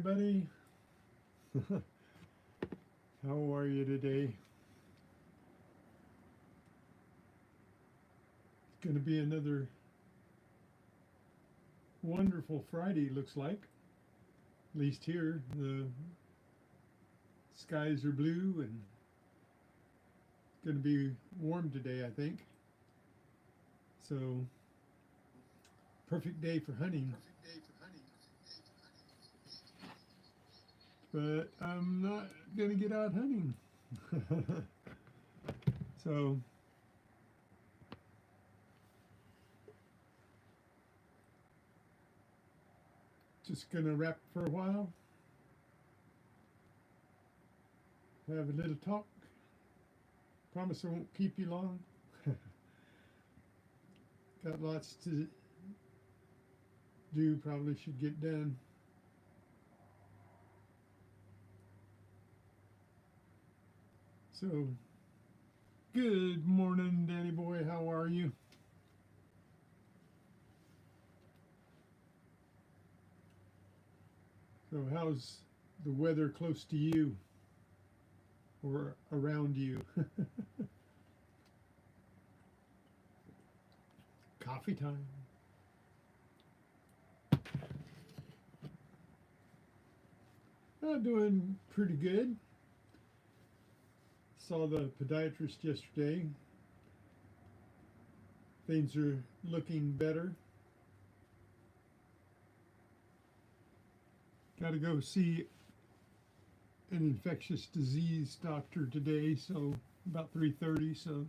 everybody. How are you today? It's going to be another wonderful Friday, looks like. At least here, the skies are blue and it's going to be warm today, I think. So, perfect day for hunting. But I'm not going to get out hunting. So, just going to wrap for a while, have a little talk. Promise I won't keep you long. Got lots to do, probably should get done. So, good morning, Danny boy. How are you? So, how's the weather close to you or around you? Coffee time. I'm doing pretty good. Saw the podiatrist yesterday. Things are looking better. Got to go see an infectious disease doctor today, so about 3:30, so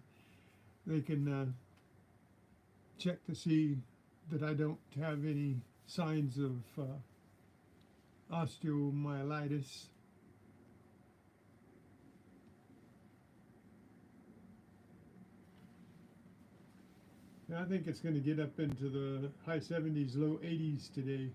they can check to see that I don't have any signs of osteomyelitis. And I think it's going to get up into the high 70s, low 80s today.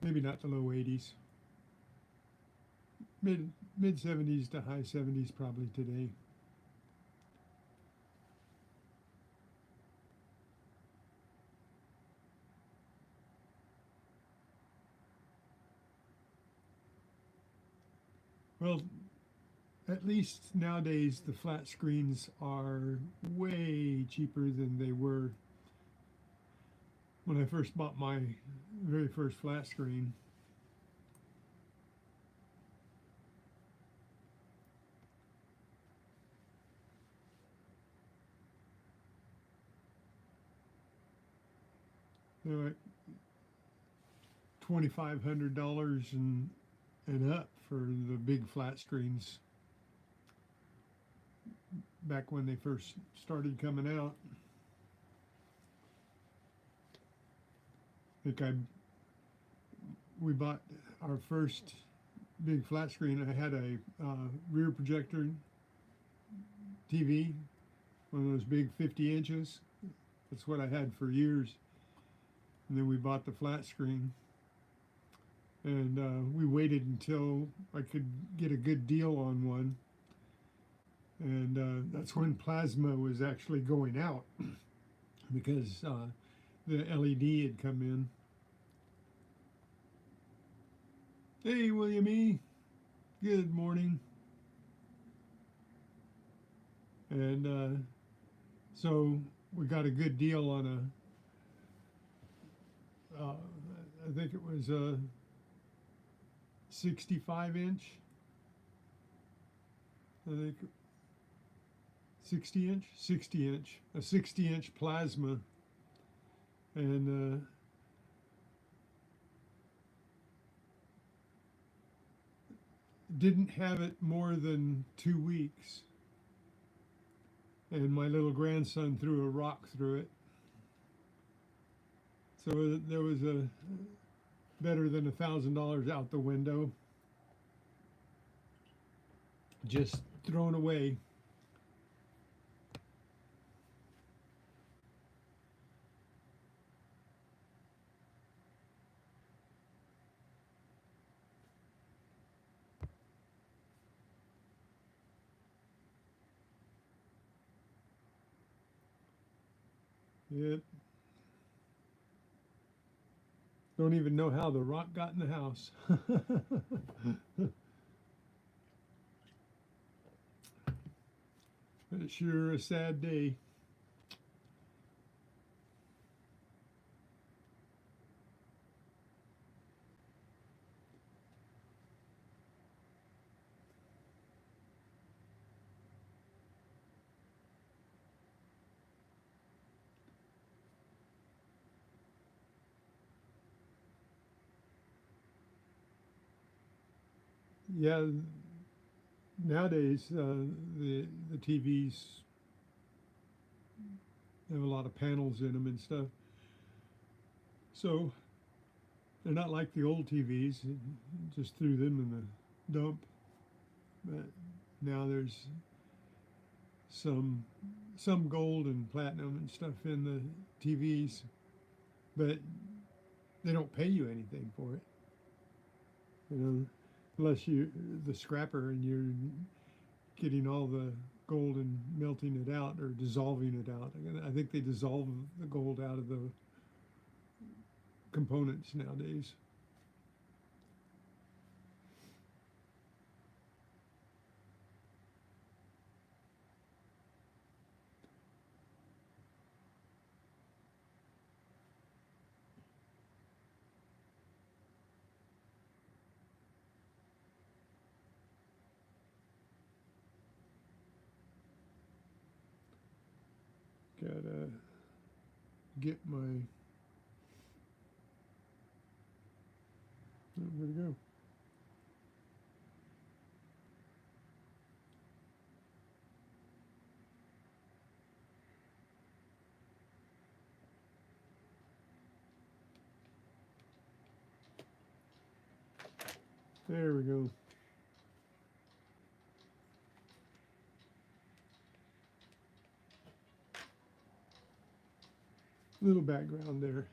Maybe not the low 80s. Mid 70s to high 70s probably today. Well, at least nowadays the flat screens are way cheaper than they were when I first bought my very first flat screen. They're like $2,500 and up for the big flat screens back when they first started coming out. I think we bought our first big flat screen. I had a rear projector TV, one of those big 50 inches. That's what I had for years. And then we bought the flat screen. And we waited until I could get a good deal on one. And that's when plasma was actually going out because the LED had come in. Hey, William E. Good morning. And so we got a good deal on I think it was a 65-inch. I think 60 inch, a 60-inch plasma, and didn't have it more than 2 weeks, and my little grandson threw a rock through it. So there was a better than $1,000 out the window, just thrown away. Yep. Don't even know how the rock got in the house. But it's sure a sad day. Yeah, nowadays the TVs have a lot of panels in them and stuff, so they're not like the old TVs. Just threw them in the dump. But now there's some some gold and platinum and stuff in the TVs, but they don't pay you anything for it. You know, unless you the scrapper and you're getting all the gold and melting it out or dissolving it out. I think they dissolve the gold out of the components nowadays. Gotta get my where'd it go? There we go. Little background there.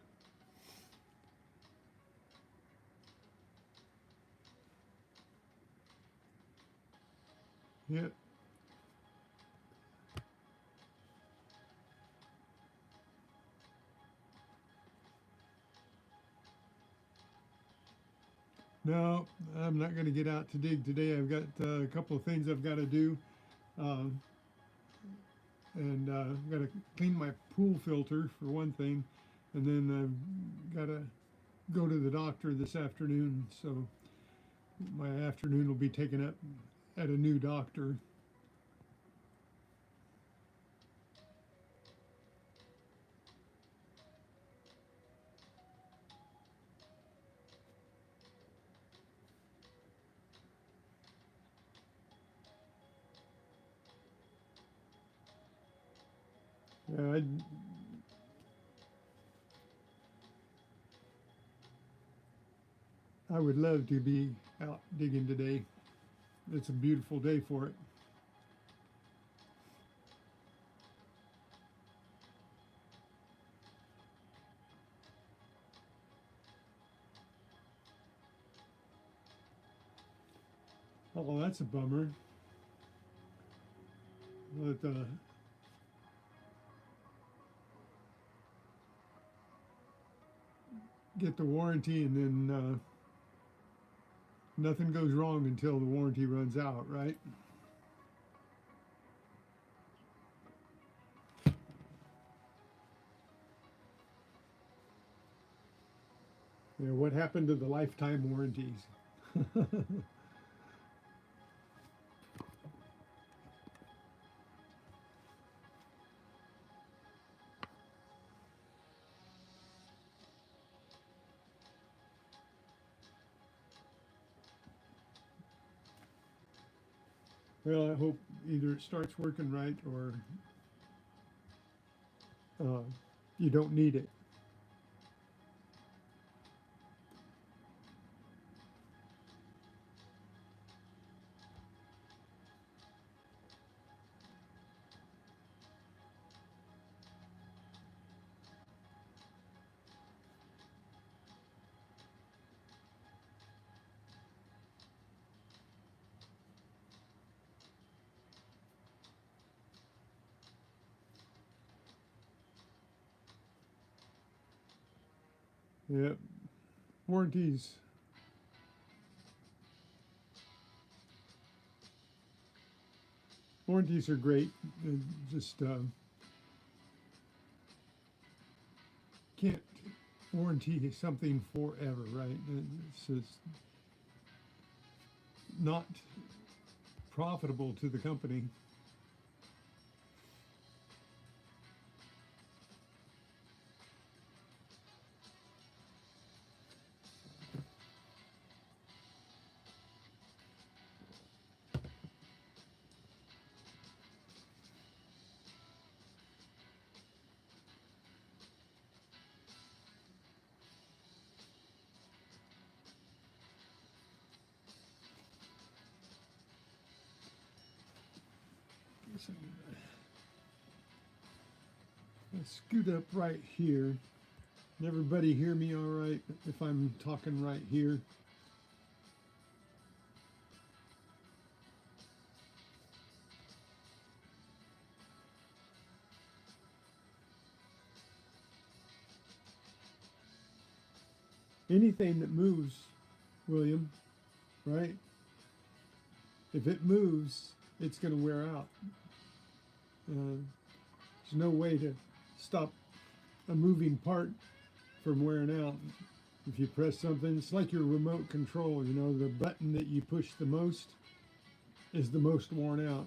Yep. No, I'm not going to get out to dig today. I've got a couple of things I've got to do. Um, and I've got to clean my pool filter for one thing. And then I've got to go to the doctor this afternoon. So my afternoon will be taken up at a new doctor. Yeah, I would love to be out digging today. It's a beautiful day for it. Oh, that's a bummer. But get the warranty, and then nothing goes wrong until the warranty runs out, right? You know, what happened to the lifetime warranties? Well, I hope either it starts working right or uh, you don't need it. Yep. Warranties. Warranties are great. Just can't warranty something forever, right? It's just not profitable to the company. Let's scoot up right here. Can everybody hear me all right if I'm talking right here? Anything that moves, William, right? If it moves, it's going to wear out. There's no way to stop a moving part from wearing out. If you press something, it's like your remote control, you know, the button that you push the most is the most worn out.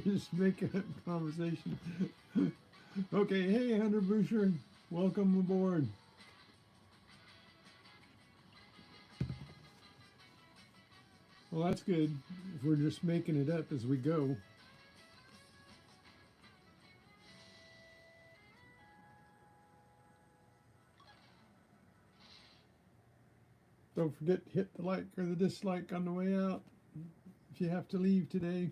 Just making a conversation. Okay, hey Hunter Boucher, welcome aboard. Well, that's good. If we're just making it up as we go. Don't forget to hit the like or the dislike on the way out if you have to leave today.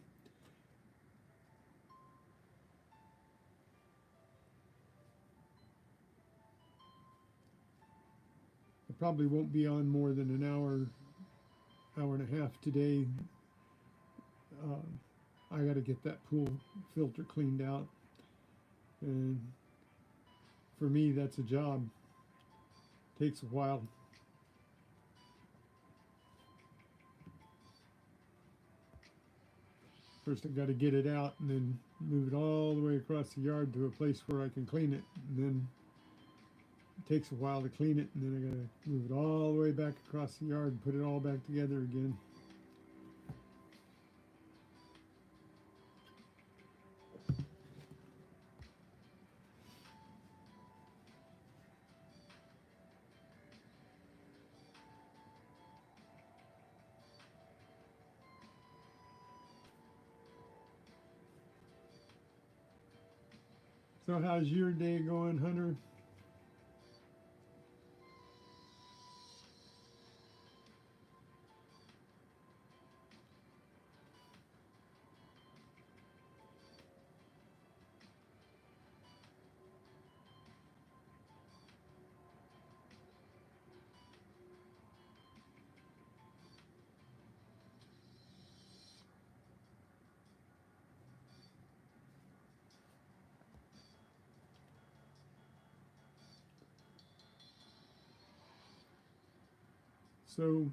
I probably won't be on more than an hour and a half today. I got to get that pool filter cleaned out. And for me, that's a job. Takes a while. First, I've got to get it out and then move it all the way across the yard to a place where I can clean it. And then it takes a while to clean it, and then I got to move it all the way back across the yard and put it all back together again. So how's your day going, Hunter? So,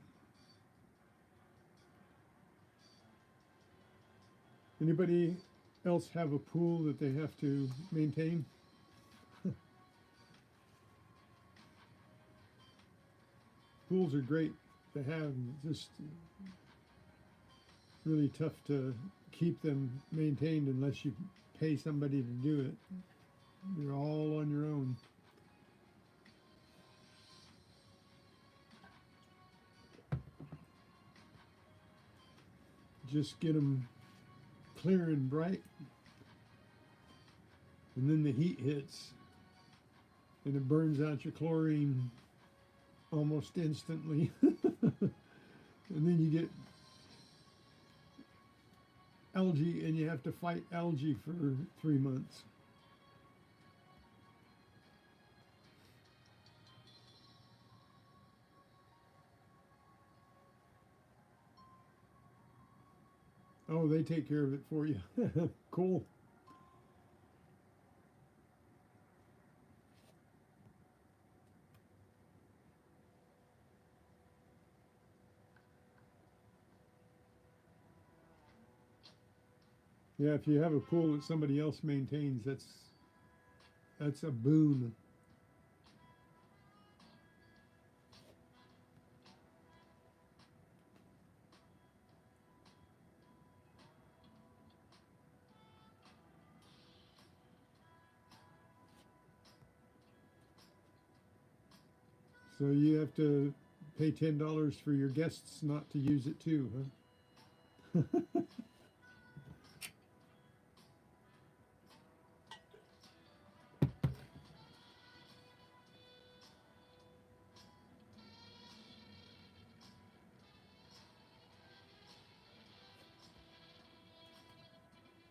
anybody else have a pool that they have to maintain? Pools are great to have, just really tough to keep them maintained unless you pay somebody to do it. You're all on your own. Just get them clear and bright, and then the heat hits and it burns out your chlorine almost instantly. And then you get algae and you have to fight algae for 3 months. Oh, they take care of it for you. Cool. Yeah, if you have a pool that somebody else maintains, that's a boon. So you have to pay $10 for your guests not to use it too, huh?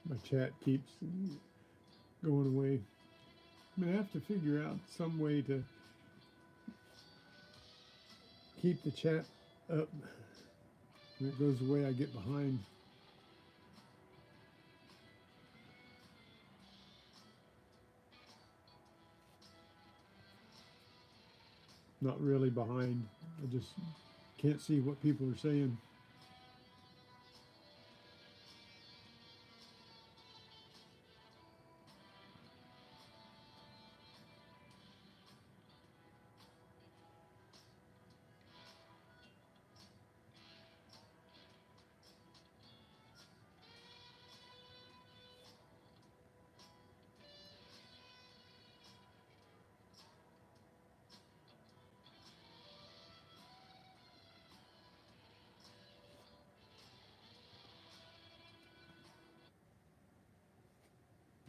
My chat keeps going away. I'm gonna have to figure out some way to keep the chat up. When it goes away, I get behind. Not really behind. I just can't see what people are saying.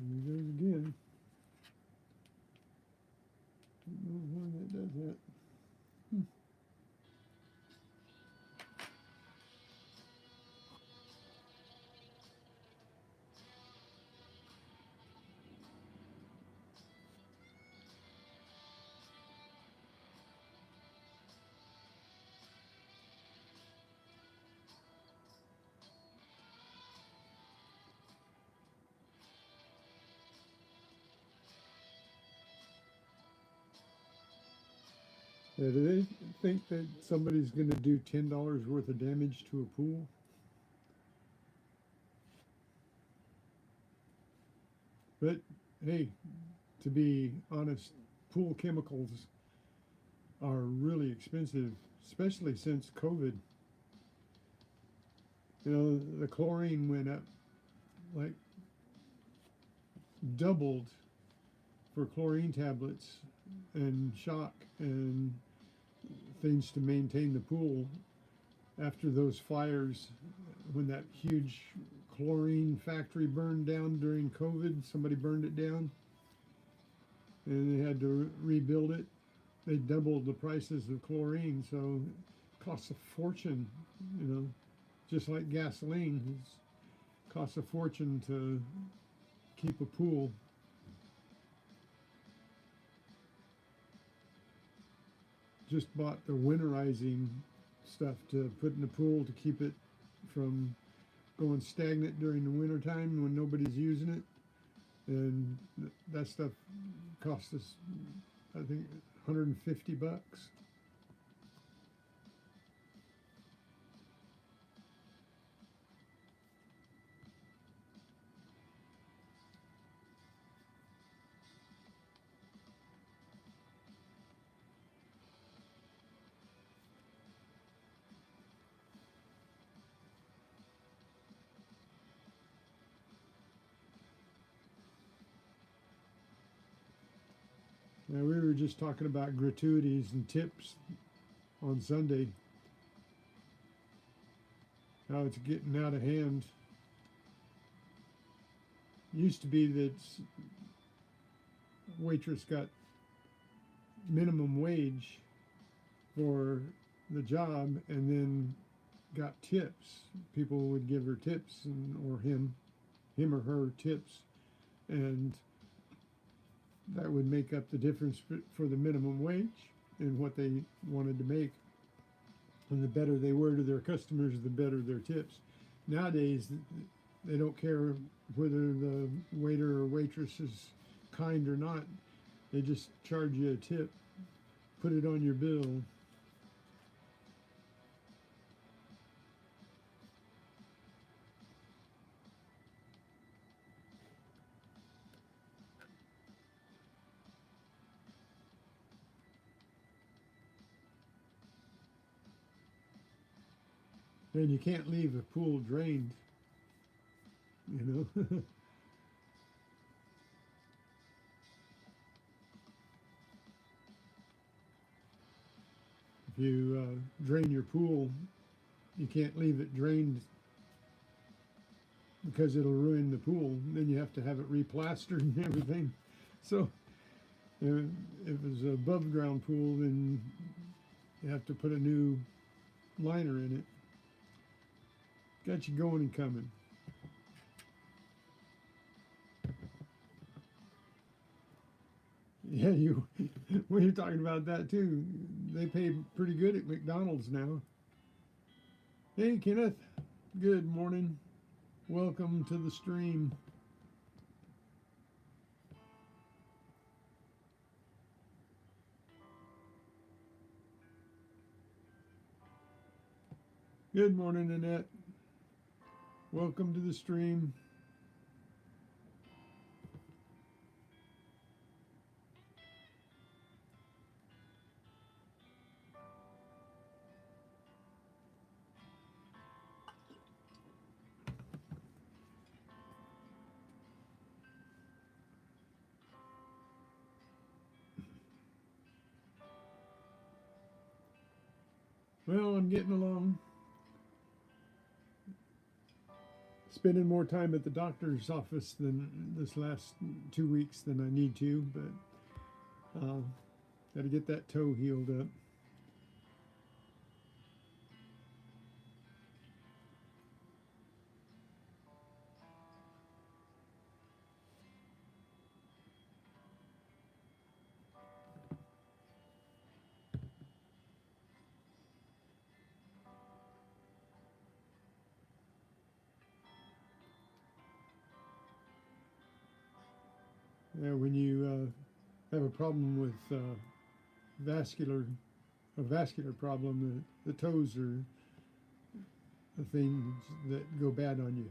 And there goes again. Don't know why that does that. Yeah, do they think that somebody's going to do $10 worth of damage to a pool? But hey, to be honest, pool chemicals are really expensive, especially since COVID. You know, the chlorine went up like doubled for chlorine tablets and shock and things to maintain the pool after those fires when that huge chlorine factory burned down during COVID. Somebody burned it down and they had to rebuild it. They doubled the prices of chlorine, so it costs a fortune, you know, just like gasoline. It costs a fortune to keep a pool. Just bought the winterizing stuff to put in the pool to keep it from going stagnant during the winter time when nobody's using it. And that stuff cost us, I think, $150. Now, we were just talking about gratuities and tips on Sunday, how it's getting out of hand. Used to be that waitress got minimum wage for the job and then got tips. People would give her tips or him or her tips, and that would make up the difference for the minimum wage and what they wanted to make. And the better they were to their customers, the better their tips. nowadays they don't care whether the waiter or waitress is kind or not. They just charge you a tip, put it on your bill. And you can't leave a pool drained, you know. If you drain your pool, you can't leave it drained because it'll ruin the pool. Then you have to have it replastered and everything. So if it was an above ground pool, then you have to put a new liner in it. Got you going and coming. Yeah, you. We were talking about that too. They pay pretty good at McDonald's now. Hey, Kenneth. Good morning. Welcome to the stream. Good morning, Annette. Welcome to the stream. Well, I'm getting along. Spending more time at the doctor's office than this last 2 weeks than I need to, but got to get that toe healed up. When you have a problem with a vascular problem, the toes are the things that go bad on you.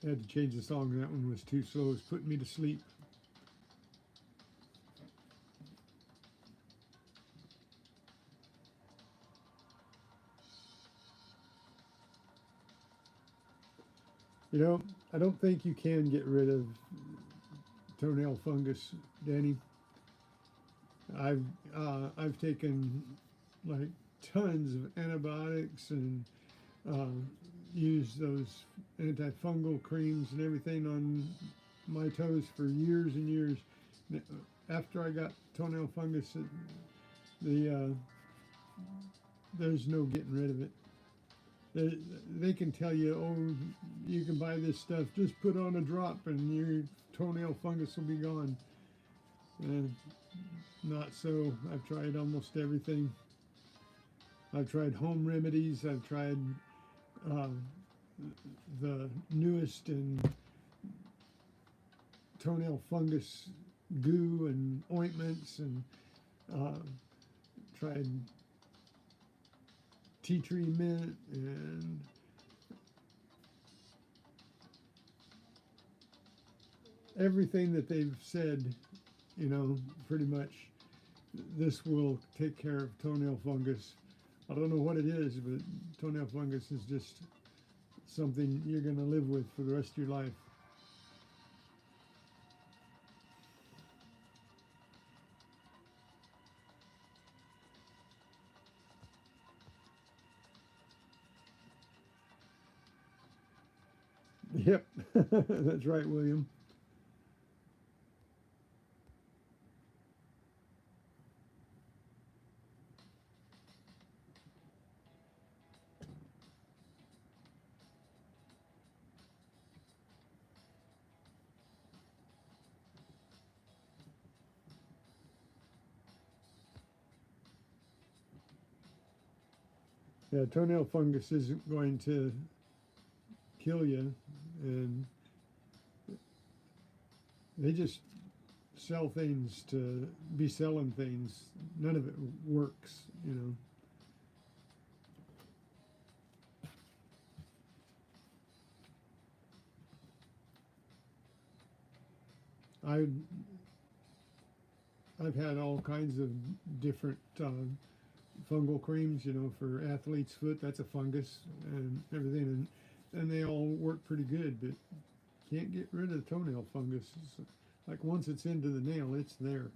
I had to change the song. That one was too slow. It's putting me to sleep. You know, I don't think you can get rid of toenail fungus, Danny. I've taken like tons of antibiotics and used those antifungal creams and everything on my toes for years and years. After I got toenail fungus, there's no getting rid of it. They can tell you, oh, you can buy this stuff, just put on a drop and your toenail fungus will be gone. And not so. I've tried almost everything. I've tried home remedies. I've tried the newest in toenail fungus goo and ointments, and tried tea tree mint and everything that they've said, you know, pretty much this will take care of toenail fungus. I don't know what it is, but toenail fungus is just something you're going to live with for the rest of your life. Yep, that's right, William. Yeah, toenail fungus isn't going to kill you, and they just sell things to be selling things. None of it works, you know. I I've had all kinds of different fungal creams, you know, for athlete's foot. That's a fungus and everything, and they all work pretty good, but can't get rid of the toenail fungus. It's like once it's into the nail, it's there.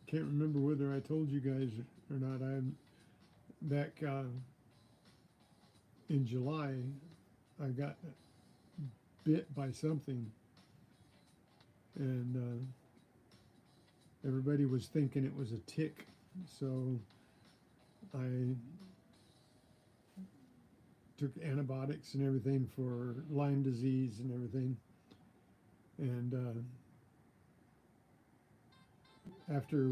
Can't remember whether I told you guys or not. I'm back in July. I got bit by something, and everybody was thinking it was a tick. So I took antibiotics and everything for Lyme disease and everything. And after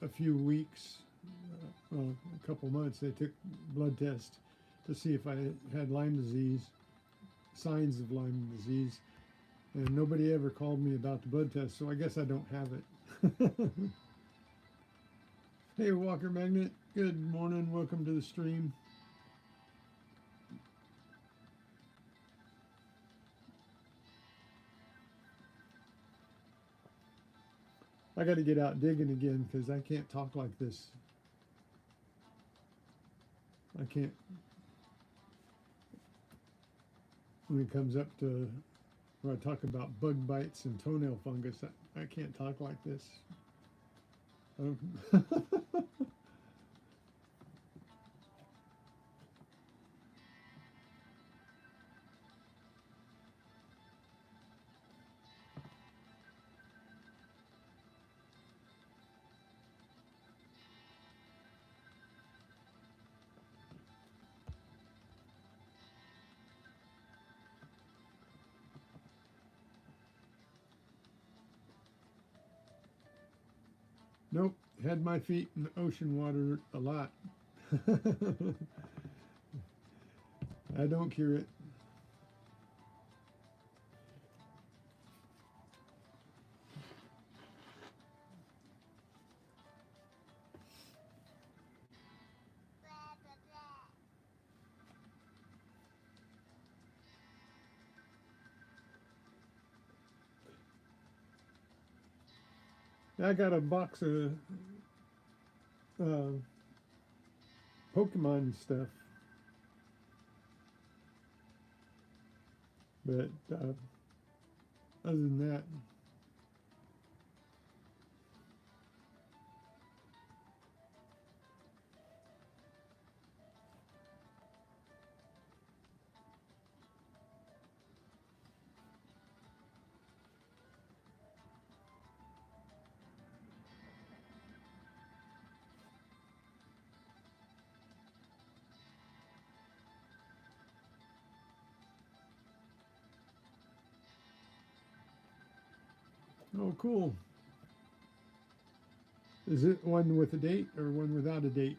a few weeks, well, a couple months, they took blood test to see if I had Lyme disease, signs of Lyme disease, and nobody ever called me about the blood test, so I guess I don't have it. Hey, Walker Magnet, good morning, welcome to the stream. I got to get out digging again because I can't talk like this. I can't, when it comes up to where I talk about bug bites and toenail fungus, I can't talk like this. Nope, had my feet in the ocean water a lot. I don't cure it. I got a box of uh, Pokemon stuff, but other than that, oh, cool. Is it one with a date or one without a date?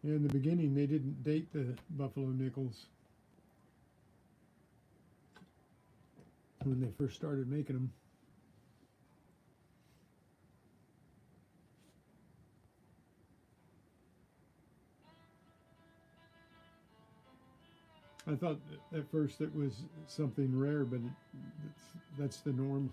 In the beginning, they didn't date the buffalo nickels when they first started making them. I thought at first it was something rare, but that's the norm.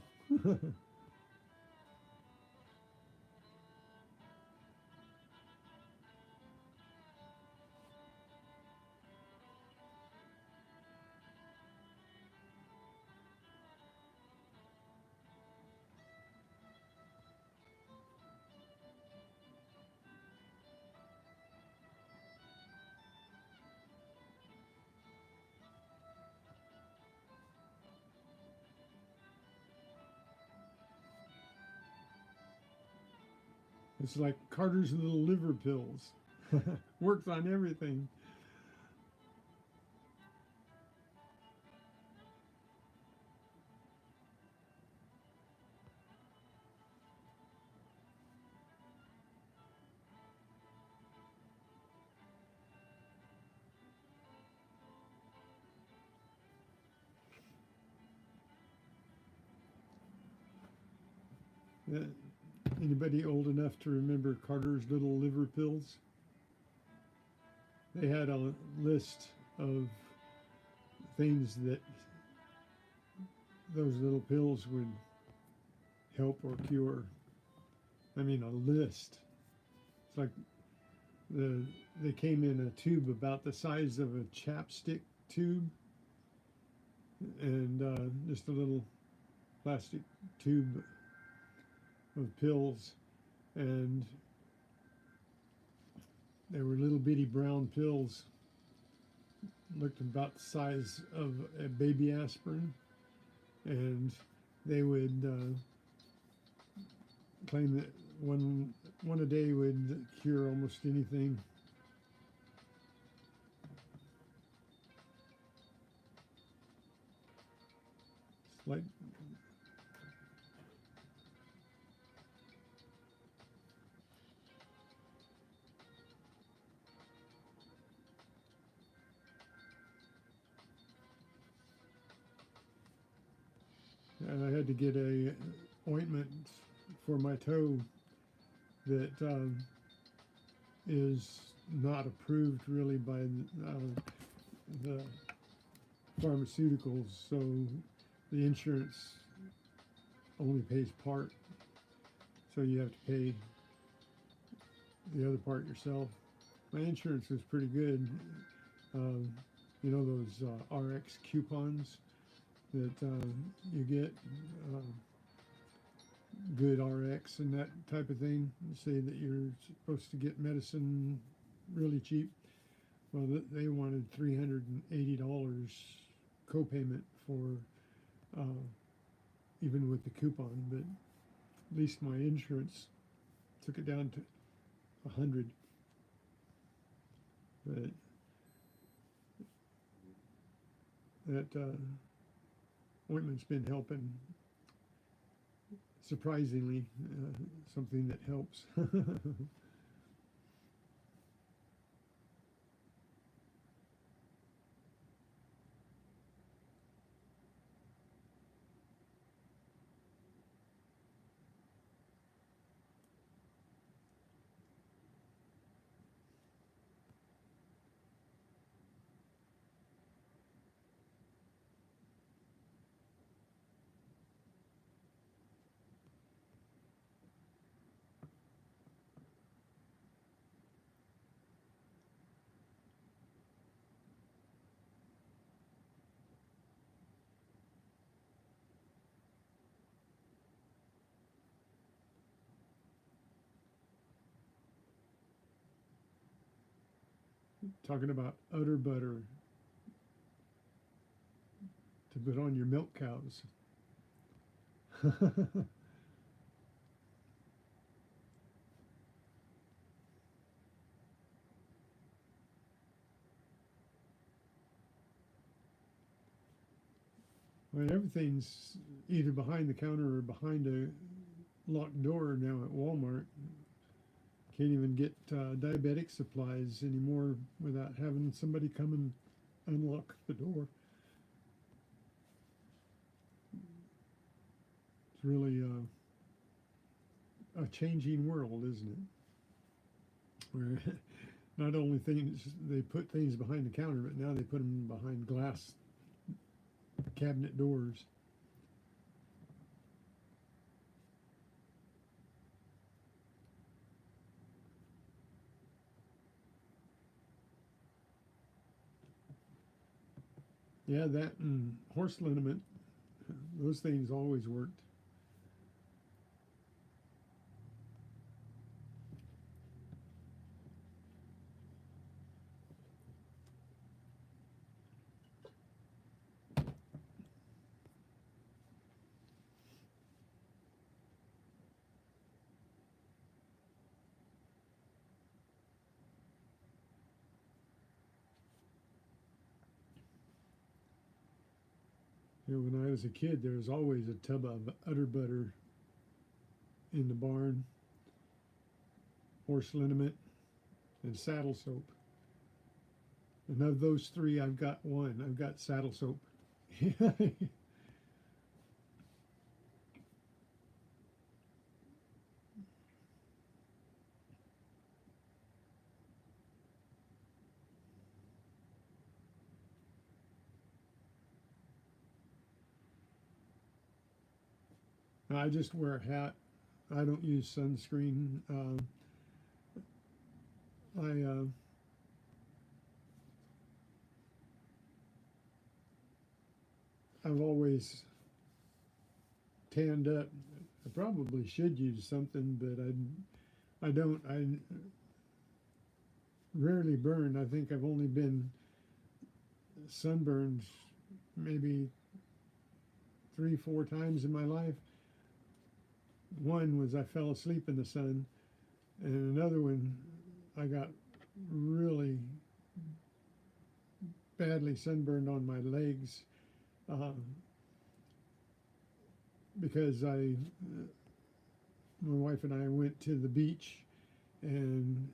It's like Carter's little liver pills. Works on everything. Uh, Anybody old enough to remember Carter's little liver pills? They had a list of things that those little pills would help or cure. I mean, a list. It's like the they came in a tube about the size of a chapstick tube, and just a little plastic tube of pills, and they were little bitty brown pills, looked about the size of a baby aspirin, and they would claim that one a day would cure almost anything. It's like I had to get a ointment for my toe that is not approved really by the pharmaceuticals, so the insurance only pays part, so you have to pay the other part yourself. My insurance was pretty good. Um, you know those RX coupons that you get, uh, good RX and that type of thing, say that you're supposed to get medicine really cheap. Well, they wanted $380 copayment for uh, even with the coupon, but at least my insurance took it down to 100. But that ointment's been helping, surprisingly, something that helps. Talking about udder butter to put on your milk cows. Well, everything's either behind the counter or behind a locked door now at Walmart. Can't even get diabetic supplies anymore without having somebody come and unlock the door. It's really a changing world, isn't it? Where not only things they put things behind the counter, but now they put them behind glass cabinet doors. Yeah, that and horse liniment, those things always worked. When I was a kid, there was always a tub of udder butter in the barn, horse liniment, and saddle soap. And of those three, I've got one. I've got saddle soap. I just wear a hat. I don't use sunscreen. I I've always tanned up. I probably should use something, but I don't. I rarely burn. I think I've only been sunburned maybe 3, 4 times in my life. One was I fell asleep in the sun, and another one I got really badly sunburned on my legs um, because my wife and I went to the beach, and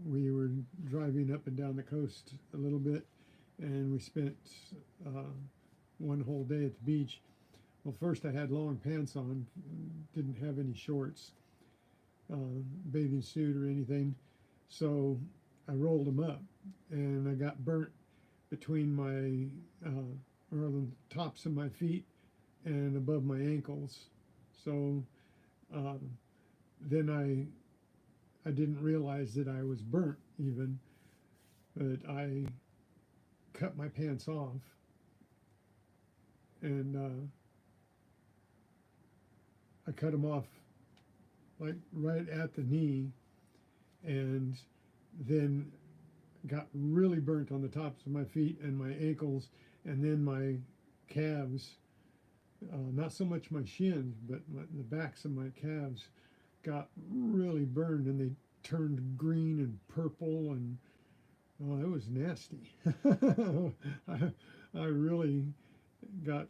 we were driving up and down the coast a little bit, and we spent uh, one whole day at the beach. Well, first I had long pants on, didn't have any shorts, bathing suit or anything, so I rolled them up, and I got burnt between my or the tops of my feet and above my ankles. So uh, then I didn't realize that I was burnt even, but I cut my pants off, and I cut them off like right at the knee, and then got really burnt on the tops of my feet and my ankles, and then my calves. Not so much my shins, but the backs of my calves got really burned, and they turned green and purple, and oh, it was nasty. I really got,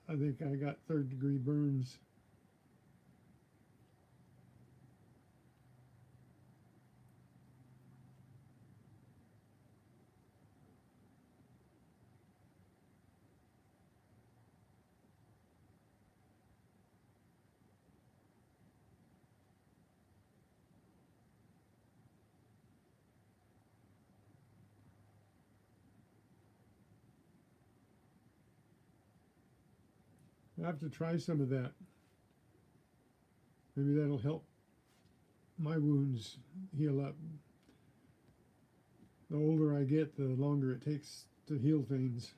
I think I got third-degree burns. I have to try some of that. Maybe that'll help my wounds heal up. The older I get, the longer it takes to heal things.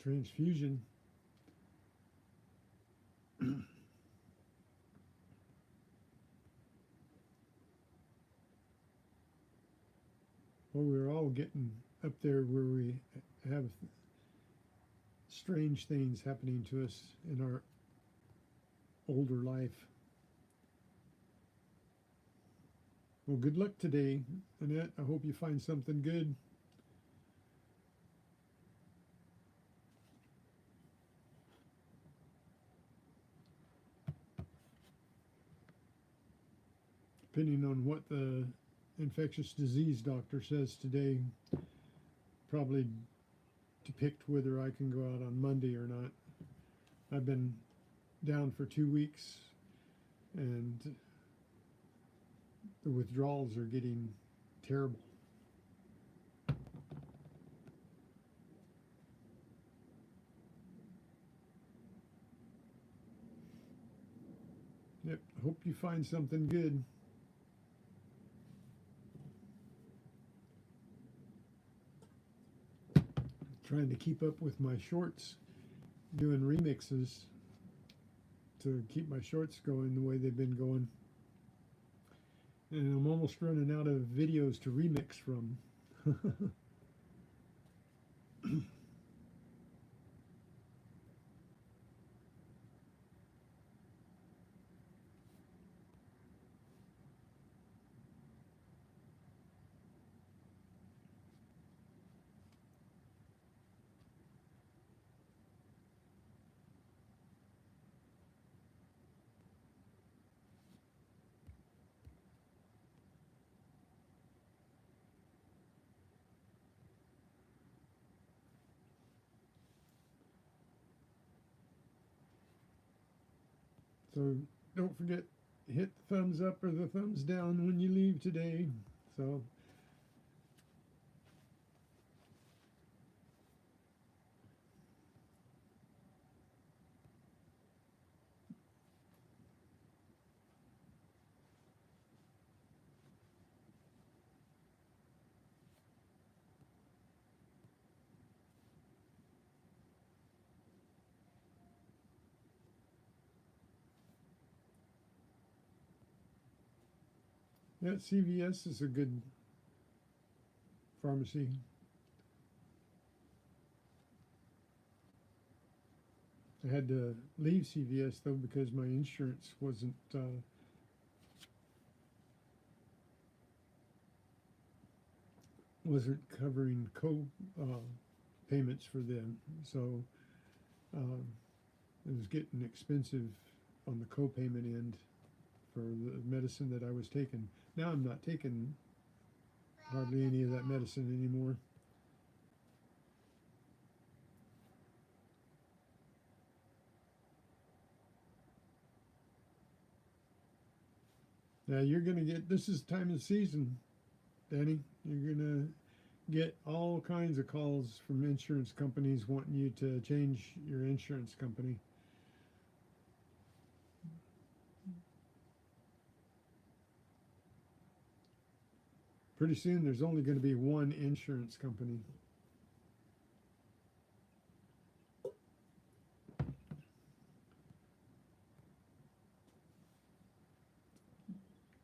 Transfusion. getting up there where we have strange things happening to us in our older life. Well, good luck today, Annette. I hope you find something good. Depending on what the infectious disease doctor says today, probably depict whether I can go out on Monday or not. I've been down for 2 weeks, and the withdrawals are getting terrible. Yep, hope you find something good. Trying to keep up with my shorts, doing remixes to keep my shorts going the way they've been going. And I'm almost running out of videos to remix from. So don't forget, hit the thumbs up or the thumbs down when you leave today. So that CVS is a good pharmacy. I had to leave CVS though because my insurance wasn't covering payments for them, so it was getting expensive on the co-payment end for the medicine that I was taking. Now I'm not taking hardly any of that medicine anymore. Now you're going to get, this is time of the season, Danny. You're going to get all kinds of calls from insurance companies wanting you to change your insurance company. Pretty soon there's only going to be one insurance company.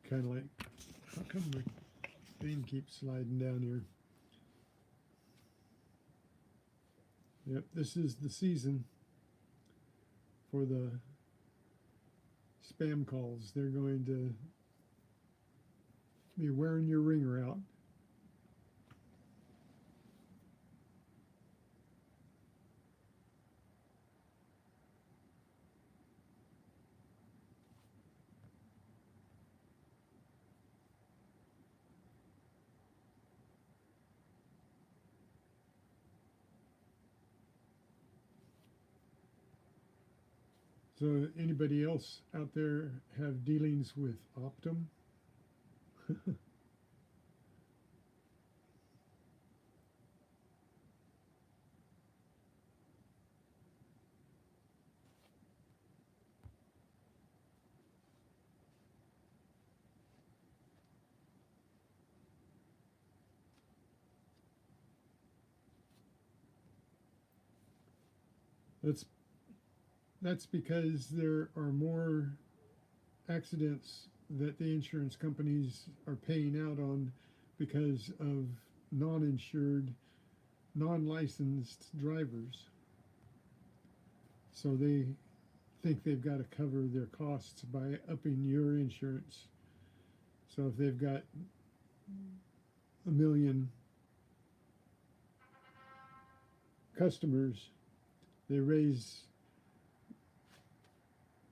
Kind of like, how come my thing keeps sliding down here? Yep, this is the season for the spam calls. They're going to be wearing your ringer out. So anybody else out there have dealings with Optum? That's because there are more accidents that the insurance companies are paying out on because of non-insured, non-licensed drivers. So they think they've got to cover their costs by upping your insurance. So if they've got 1 million customers, they raise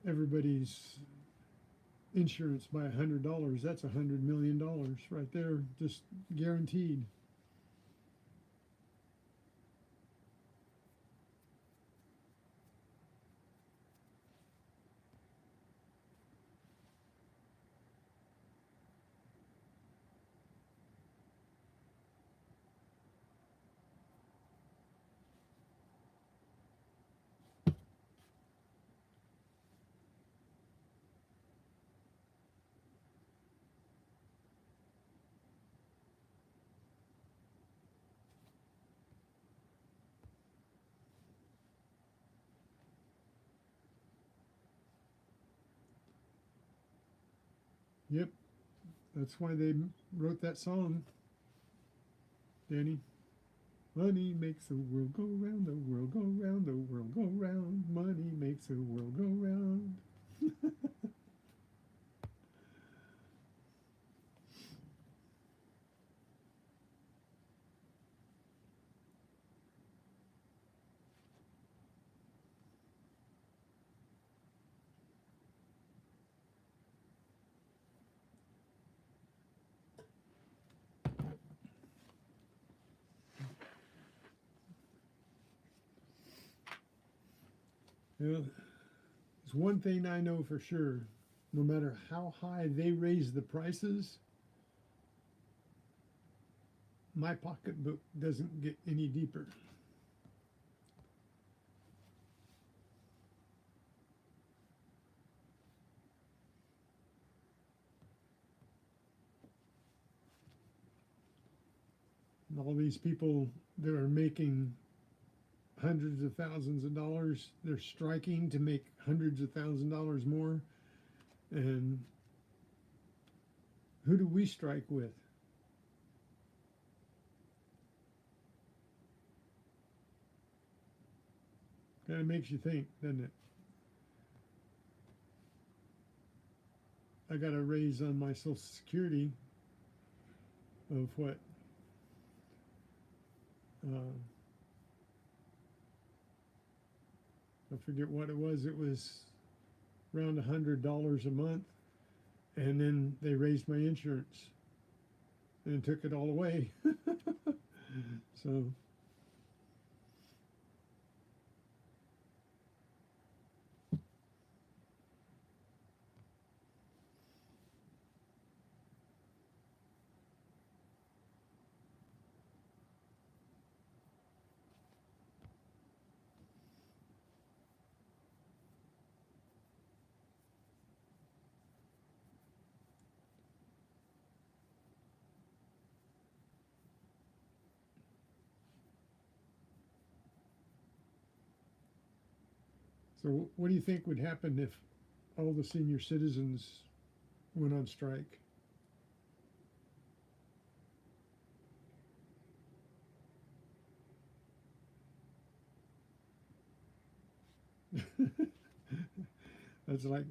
everybody's insurance by $100. That's $100 million right there, just guaranteed. Yep, that's why they wrote that song, Danny. Money makes the world go round, the world go round, the world go round. Money makes the world go round. Yeah, there's one thing I know for sure. No matter how high they raise the prices, my pocketbook doesn't get any deeper. And all these people that are making hundreds of thousands of dollars, they're striking to make hundreds of $1,000s more. And who do we strike with? Kind of makes you think, doesn't it? I got a raise on my Social Security of what? Uh, I forget what it was. It was around $100 a month, and then they raised my insurance and took it all away. So So, what do you think would happen if all the senior citizens went on strike? That's like,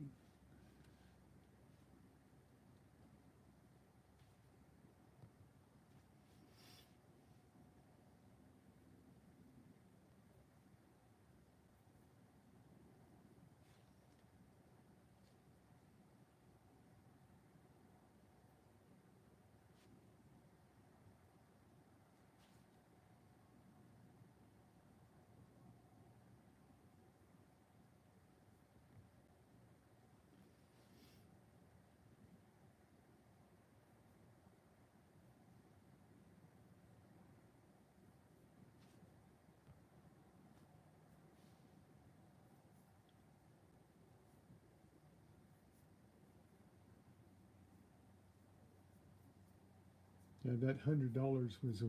yeah, that $100 was a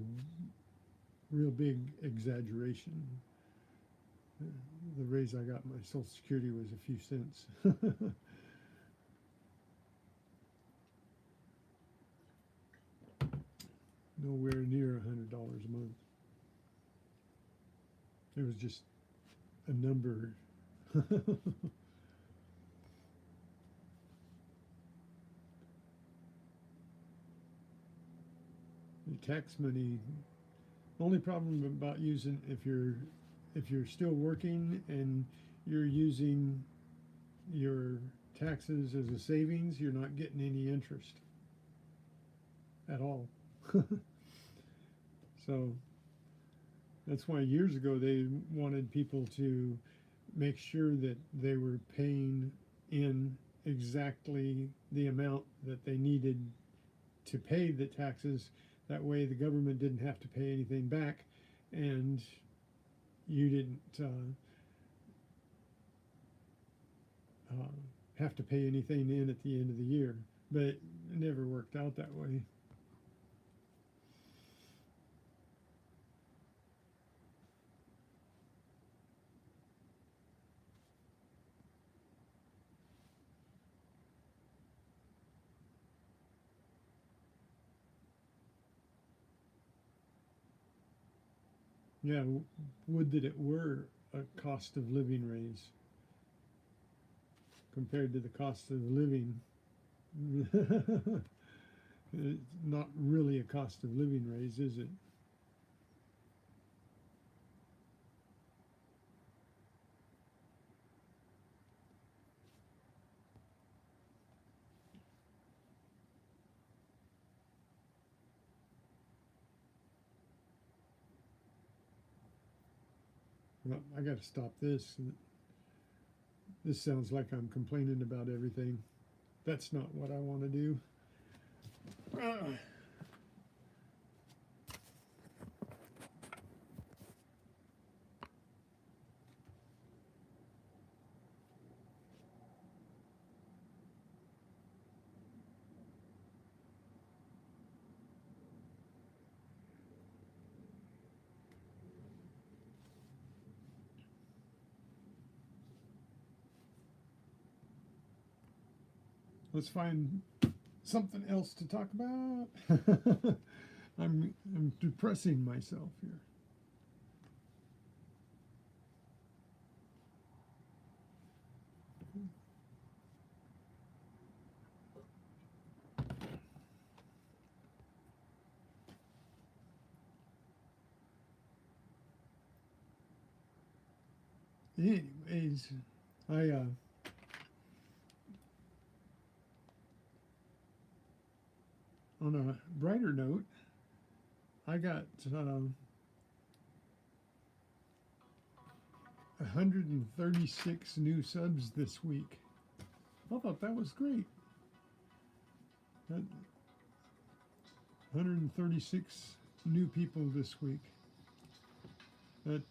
real big exaggeration. The raise I got in my Social Security was a few cents. nowhere near $100 a month. It was just a number. The tax money. Only problem about using if you're still working and you're using your taxes as a savings, you're not getting any interest at all. So that's why years ago they wanted people to make sure that they were paying in exactly the amount that they needed to pay the taxes. That way the government didn't have to pay anything back, and you didn't have to pay anything in at the end of the year. But it never worked out that way. Yeah, would that it were a cost of living raise compared to the cost of living. It's not really a cost of living raise, is it? Well, I got to stop this. This sounds like I'm complaining about everything. That's not what I want to do. Let's find something else to talk about. I'm depressing myself here. Anyways, I on a brighter note, I got 136 new subs this week. I thought that was great. 136 new people this week. That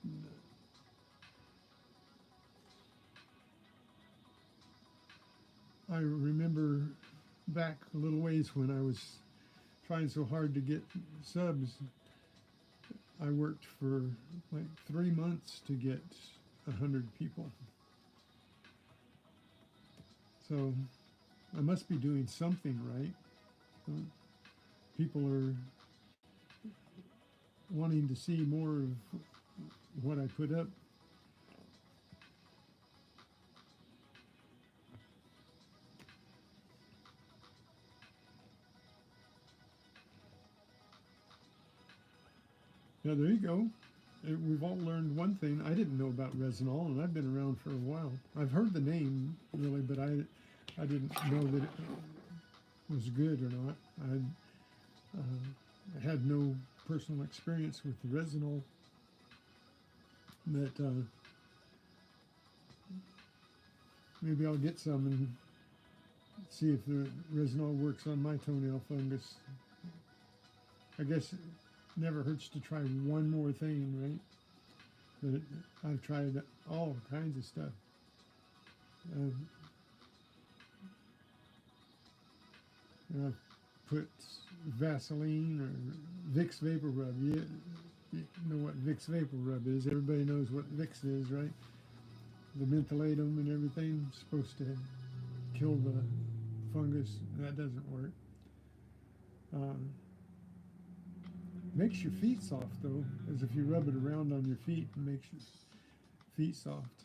I remember back a little ways when I was trying so hard to get subs. I worked for like 3 months to get 100 people. So I must be doing something right. People are wanting to see more of what I put up. Now there you go. We've all learned one thing. I didn't know about resinol, and I've been around for a while. I've heard the name really, but I didn't know that it was good or not. I had no personal experience with the resinol, but maybe I'll get some and see if the resinol works on my toenail fungus. I guess it never hurts to try one more thing, right? But I've tried all kinds of stuff. I've put Vaseline or Vicks Vapor Rub. You know what Vicks Vapor Rub is. Everybody knows what Vicks is, right? The mentholatum and everything is supposed to kill the fungus. That doesn't work. Makes your feet soft though, as if you rub it around on your feet, it makes your feet soft.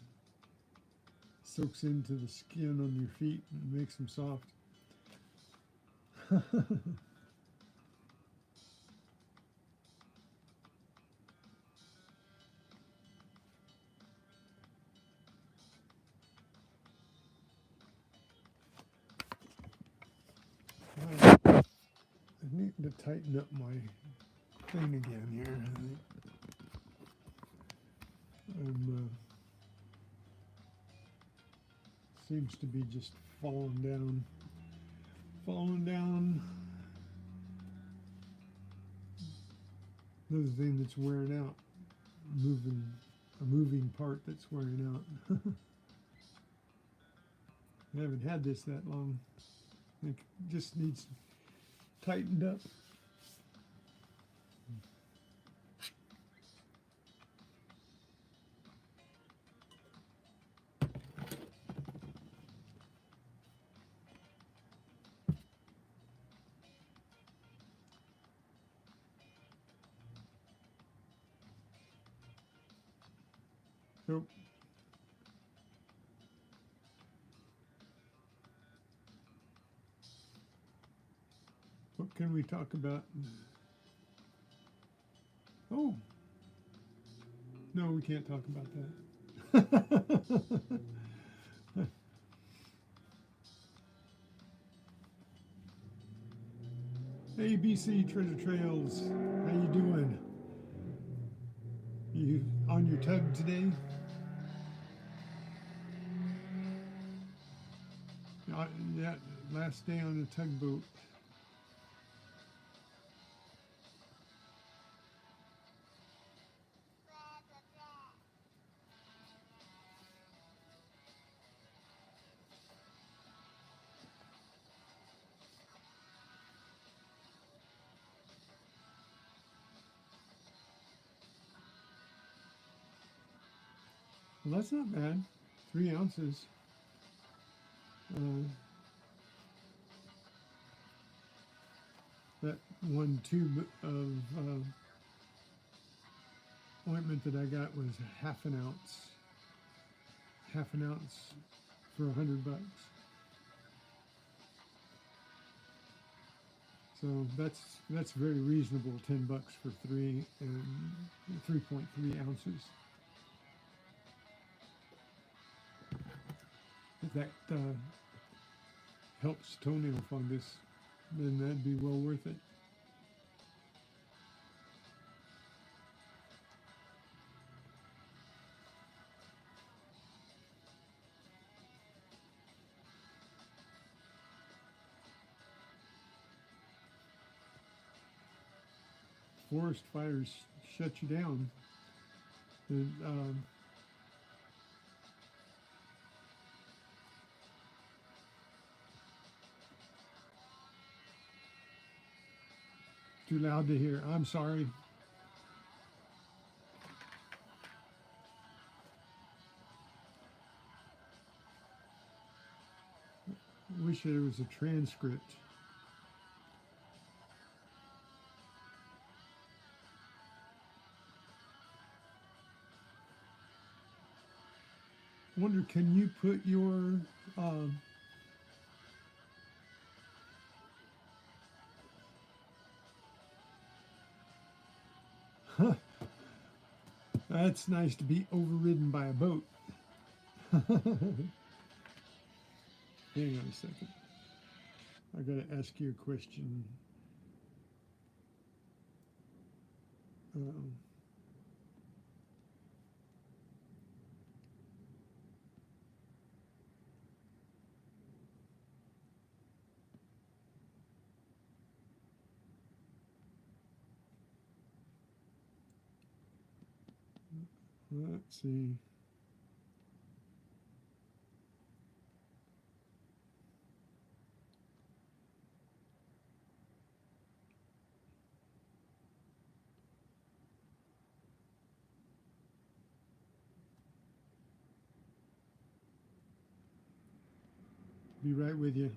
Soaks into the skin on your feet and makes them soft. I need to tighten up my thing again here. I think I'm seems to be just falling down, falling down. Another thing that's wearing out, a moving part that's wearing out. I haven't had this that long. It just needs tightened up. So what can we talk about? Oh, no, we can't talk about that. ABC Treasure Trails, how you doing? You on your tug today? Yeah, last day on the tugboat. Well, that's not bad. 3 ounces. Uh, that one tube of ointment that I got was half an ounce. Half an ounce for $100. So that's very reasonable. $10 for 3 and 3.3 ounces. If that helps toenail fungus, then that'd be well worth it. Forest fires shut you down. And, too loud to hear. I'm sorry. Wish there was a transcript. Wonder, can you put your that's nice to be overridden by a boat. Hang on a second. I gotta ask you a question. Let's see. Be right with you.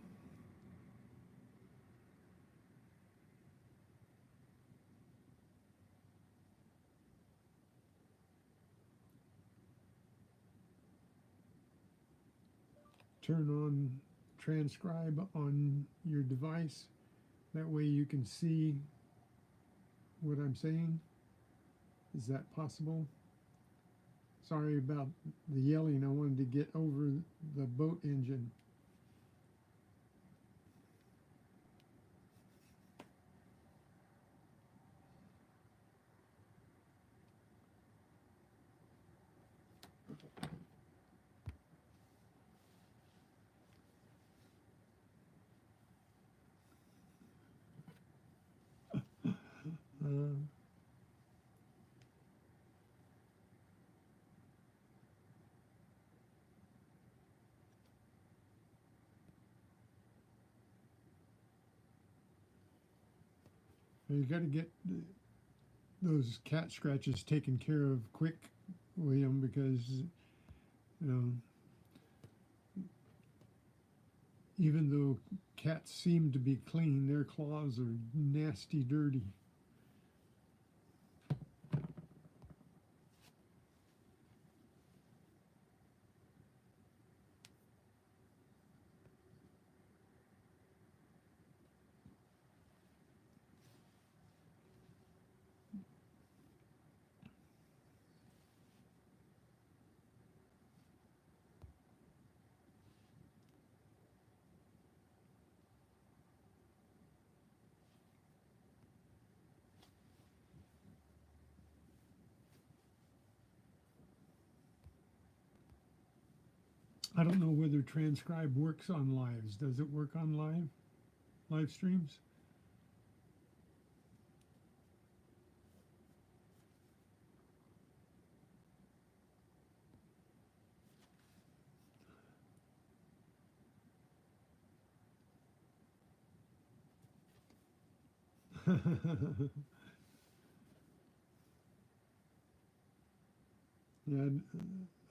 turn on transcribe on your device. That way you can see what I'm saying. Is that possible? Sorry about the yelling. I wanted to get over the boat engine. Uh, you got to get those cat scratches taken care of quick, William, because you know, even though cats seem to be clean, their claws are nasty, dirty. I don't know whether transcribe works on lives. Does it work on live streams? Yeah,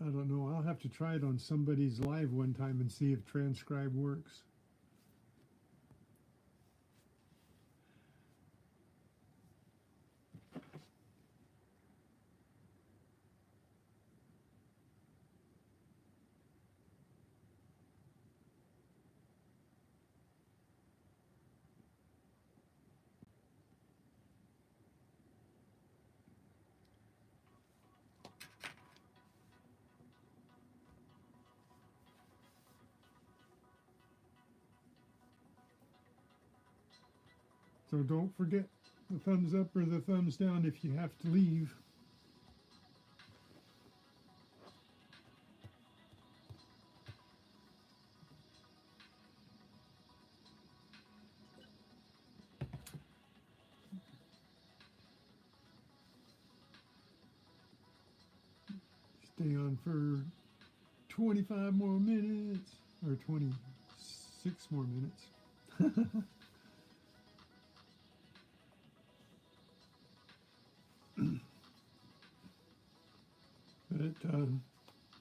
I don't know. I'll have to try it on somebody's live one time and see if transcribe works. So don't forget the thumbs up or the thumbs down if you have to leave. Stay on for 25 more minutes or 26 more minutes.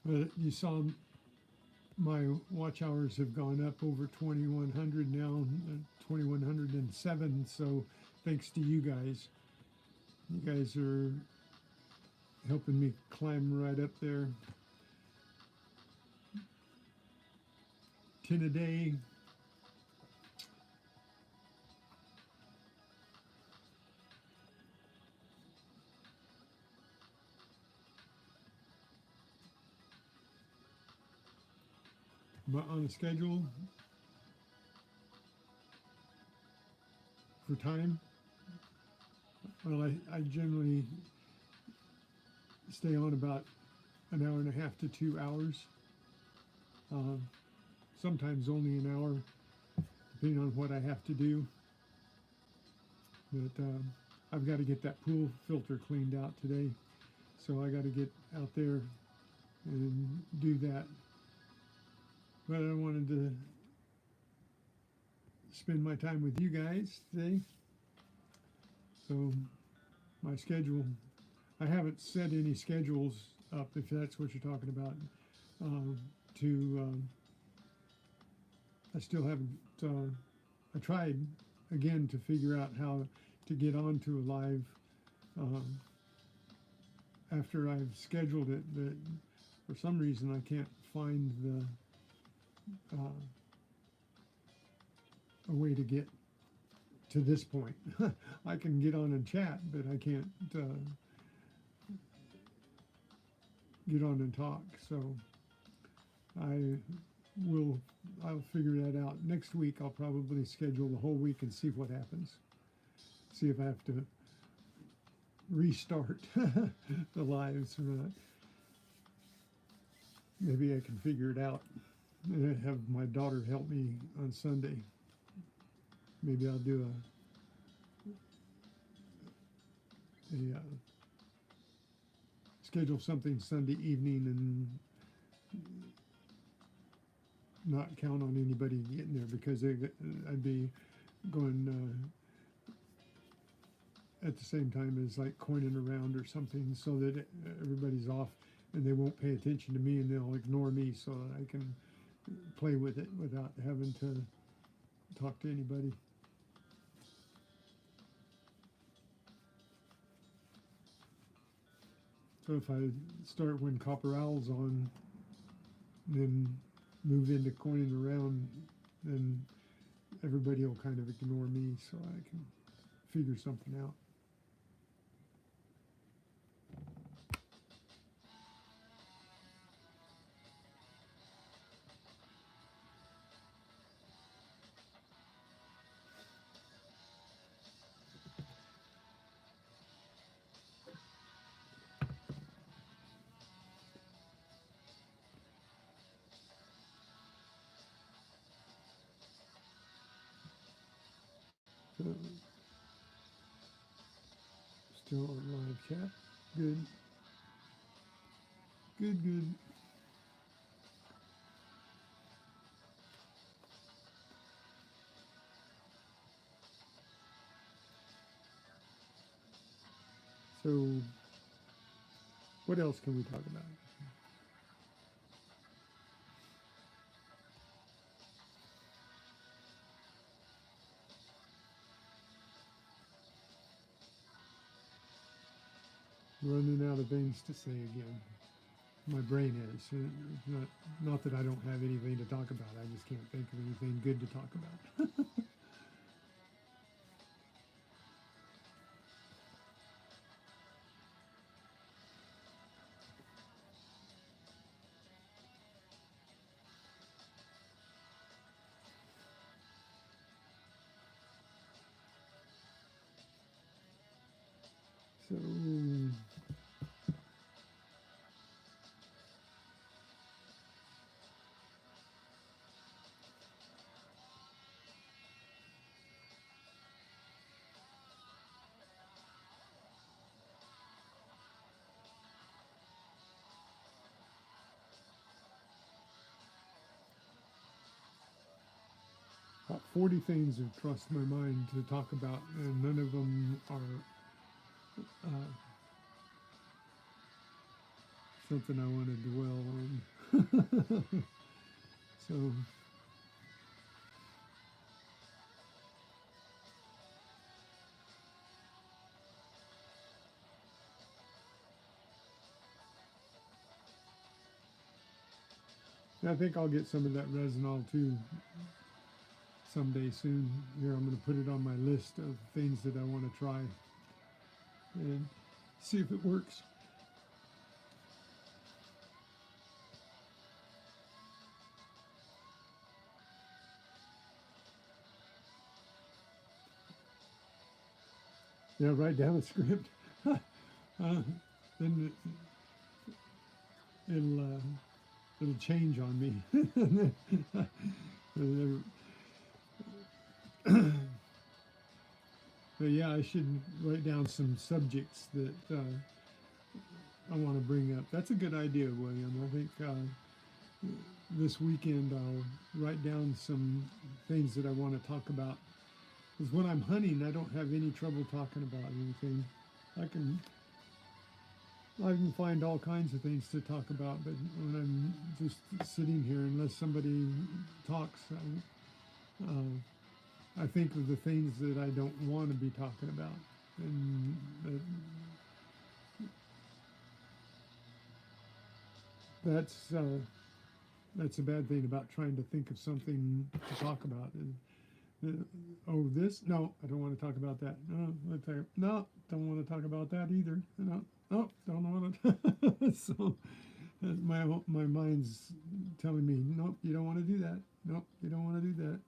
But you saw my watch hours have gone up over 2,100 now, 2,107. So thanks to you guys. You guys are helping me climb right up there. 10 a day. But on a schedule for time, well, I generally stay on about an hour and a half to 2 hours. Sometimes only an hour, depending on what I have to do. But I've got to get that pool filter cleaned out today, so I got to get out there and do that. But I wanted to spend my time with you guys today. So my schedule, I haven't set any schedules up, if that's what you're talking about. I still haven't. I tried again to figure out how to get onto a live after I've scheduled it, but for some reason I can't find a way to get to this point. I can get on and chat, but I can't get on and talk. So I will. I'll figure that out next week. I'll probably schedule the whole week and see what happens. See if I have to restart the lives or not. Maybe I can figure it out. And have my daughter help me on Sunday. Maybe I'll do a schedule something Sunday evening and not count on anybody getting there, because I'd be going at the same time as like coining around or something, so that everybody's off and they won't pay attention to me and they'll ignore me, so that I can play with it without having to talk to anybody. So if I start when Copper Owl's on, then move into coining around, then everybody will kind of ignore me, so I can figure something out. So, still on live chat. Good. Good, good. So, what else can we talk about? Running out of things to say again. My brain is. Not that I don't have anything to talk about. I just can't think of anything good to talk about. So, about 40 things have crossed my mind to talk about, and none of them are something I want to dwell on. So, I think I'll get some of that resinol too someday soon. Here, I'm going to put it on my list of things that I want to try and see if it works. Yeah, write down a script. Then it'll change on me. But yeah, I should write down some subjects that I want to bring up. That's a good idea, William. I think this weekend I'll write down some things that I want to talk about. Because when I'm hunting, I don't have any trouble talking about anything. I can find all kinds of things to talk about, but when I'm just sitting here, unless somebody talks, I think of the things that I don't want to be talking about, and that's that's a bad thing about trying to think of something to talk about. Oh, this? No, I don't want to talk about that. No, don't want to talk about that either. No, no, don't want to. So my mind's telling me, nope, you don't want to do that. Nope, you don't want to do that.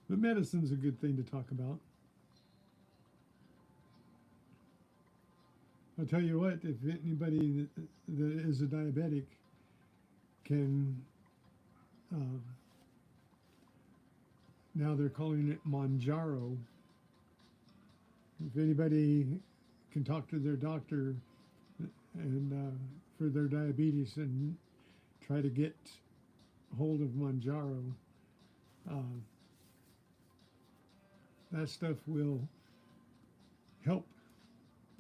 But medicine's a good thing to talk about. I'll tell you what, if anybody that is a diabetic can, uh, now they're calling it Manjaro. If anybody can talk to their doctor and for their diabetes and try to get hold of Manjaro, uh, that stuff will help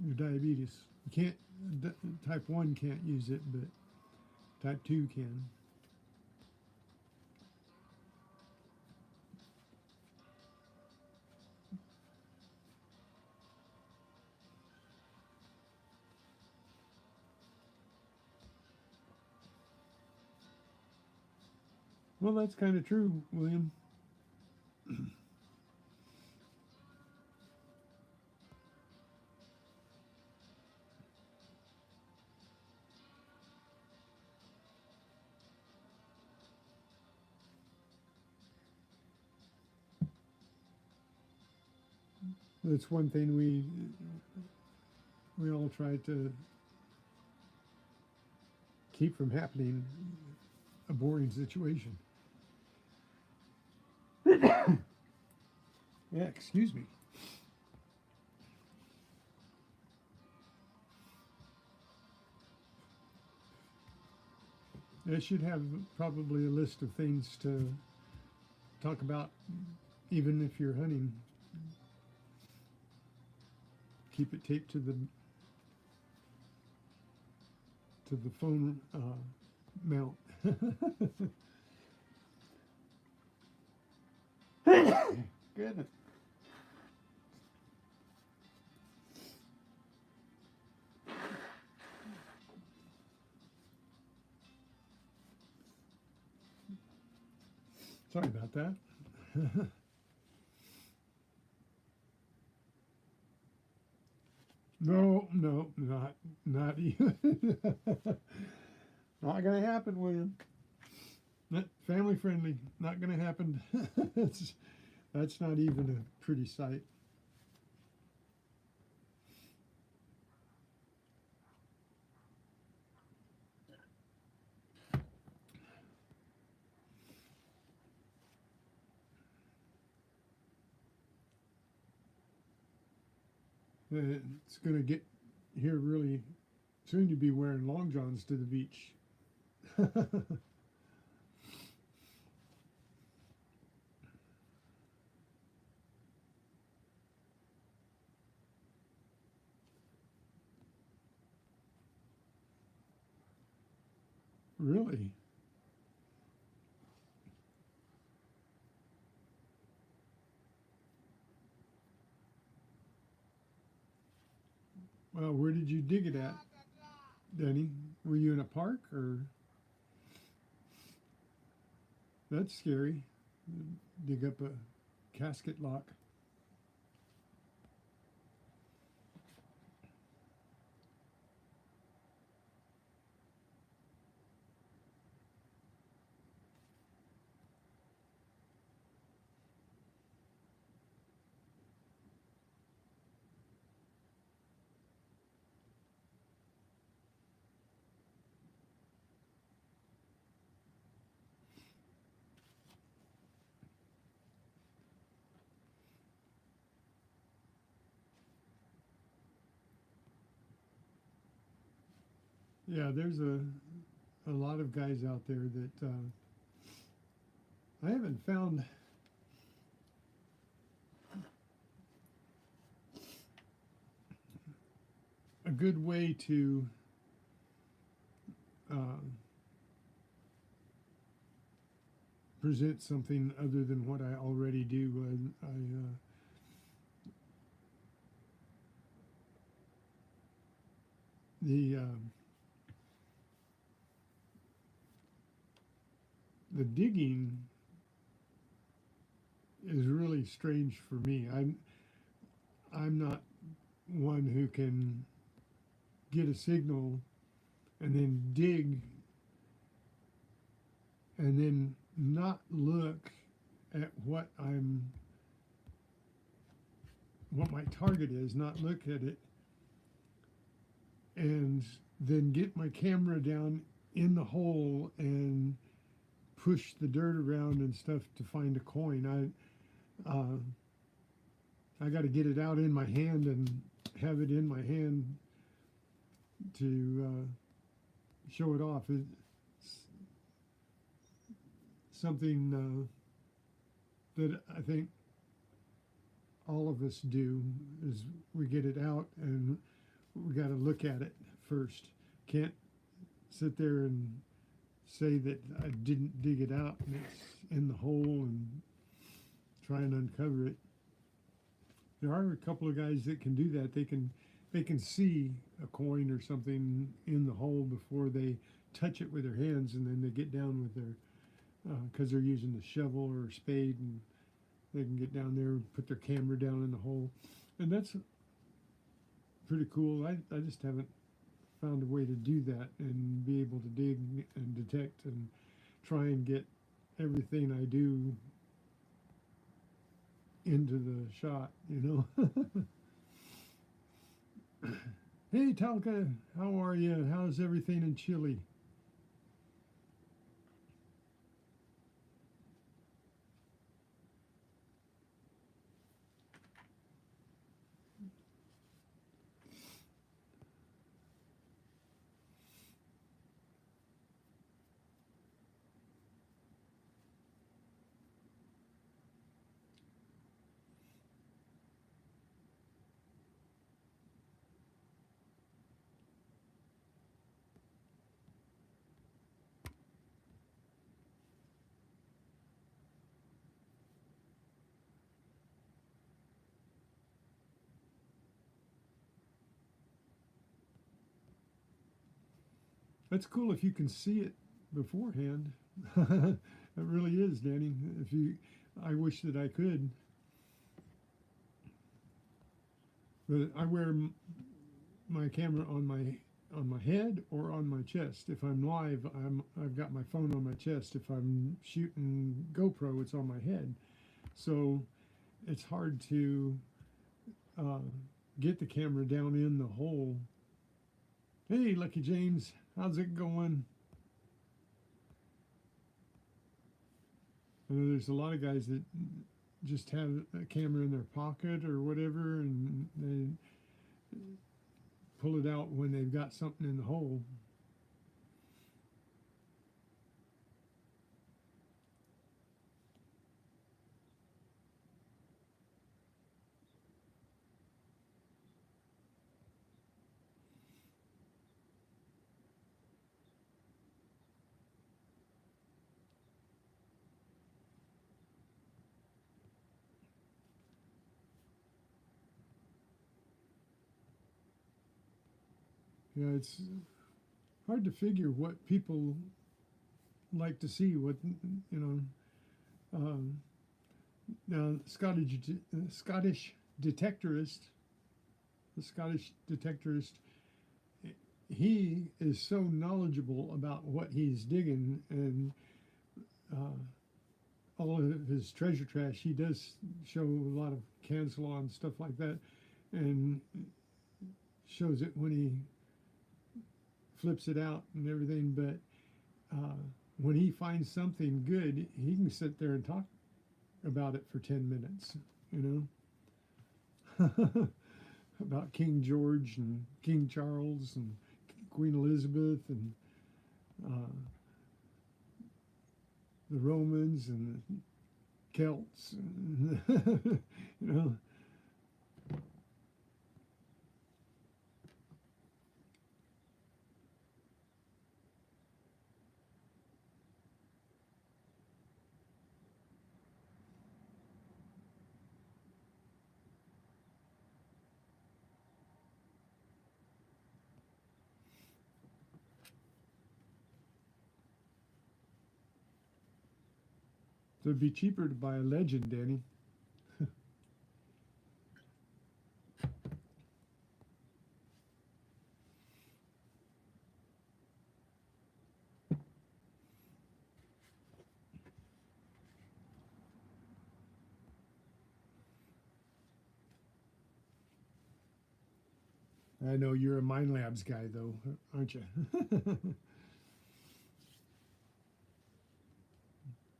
your diabetes. You can't, type 1 can't use it, but type 2 can. Well, that's kind of true, William. That's one thing we all try to keep from happening, a boring situation. Yeah, excuse me. I should have probably a list of things to talk about, even if you're hunting. Keep it taped to the phone mount. Goodness. Sorry about that. No, not even. Not gonna happen, William. Not family friendly. Not gonna happen. That's not even a pretty sight. It's gonna get here really soon. You'll be wearing long johns to the beach. Really? Well, where did you dig it at, Denny? Were you in a park or? That's scary. Dig up a casket lock. Yeah, there's a lot of guys out there that I haven't found a good way to uh, present something other than what I already do. I the the digging is really strange for me. I'm not one who can get a signal and then dig and then not look at what my target is, not look at it, and then get my camera down in the hole and push the dirt around and stuff to find a coin. I got to get it out in my hand and have it in my hand to show it off. It's something that I think all of us do is we get it out and we got to look at it first. Can't sit there and say that I didn't dig it out and it's in the hole and try and uncover it. There are a couple of guys that can do that. They can see a coin or something in the hole before they touch it with their hands, and then they get down with their because they're using the shovel or spade, and they can get down there and put their camera down in the hole, and that's pretty cool. I just haven't found a way to do that and be able to dig and detect and try and get everything I do into the shot, you know. Hey Talca, how are you? How's everything in Chile? That's cool if you can see it beforehand. It really is, Danny. If you, I wish that I could, but I wear my camera on my head or on my chest. If I'm live, I've got my phone on my chest. If I'm shooting GoPro, it's on my head. So it's hard to uh, get the camera down in the hole. Hey, Lucky James, how's it going? I know there's a lot of guys that just have a camera in their pocket or whatever, and they pull it out when they've got something in the hole. Yeah, it's hard to figure what people like to see. What you know. Um, Now, Scottish detectorist, the Scottish detectorist, he is so knowledgeable about what he's digging and uh, all of his treasure trash. He does show a lot of cancel on stuff like that, and shows it when he flips it out and everything. But when he finds something good, he can sit there and talk about it for 10 minutes, you know, about King George and King Charles and Queen Elizabeth and uh, the Romans and the Celts, and you know. So it'd be cheaper to buy a Legend, Danny. I know you're a Mind Labs guy, though, aren't you?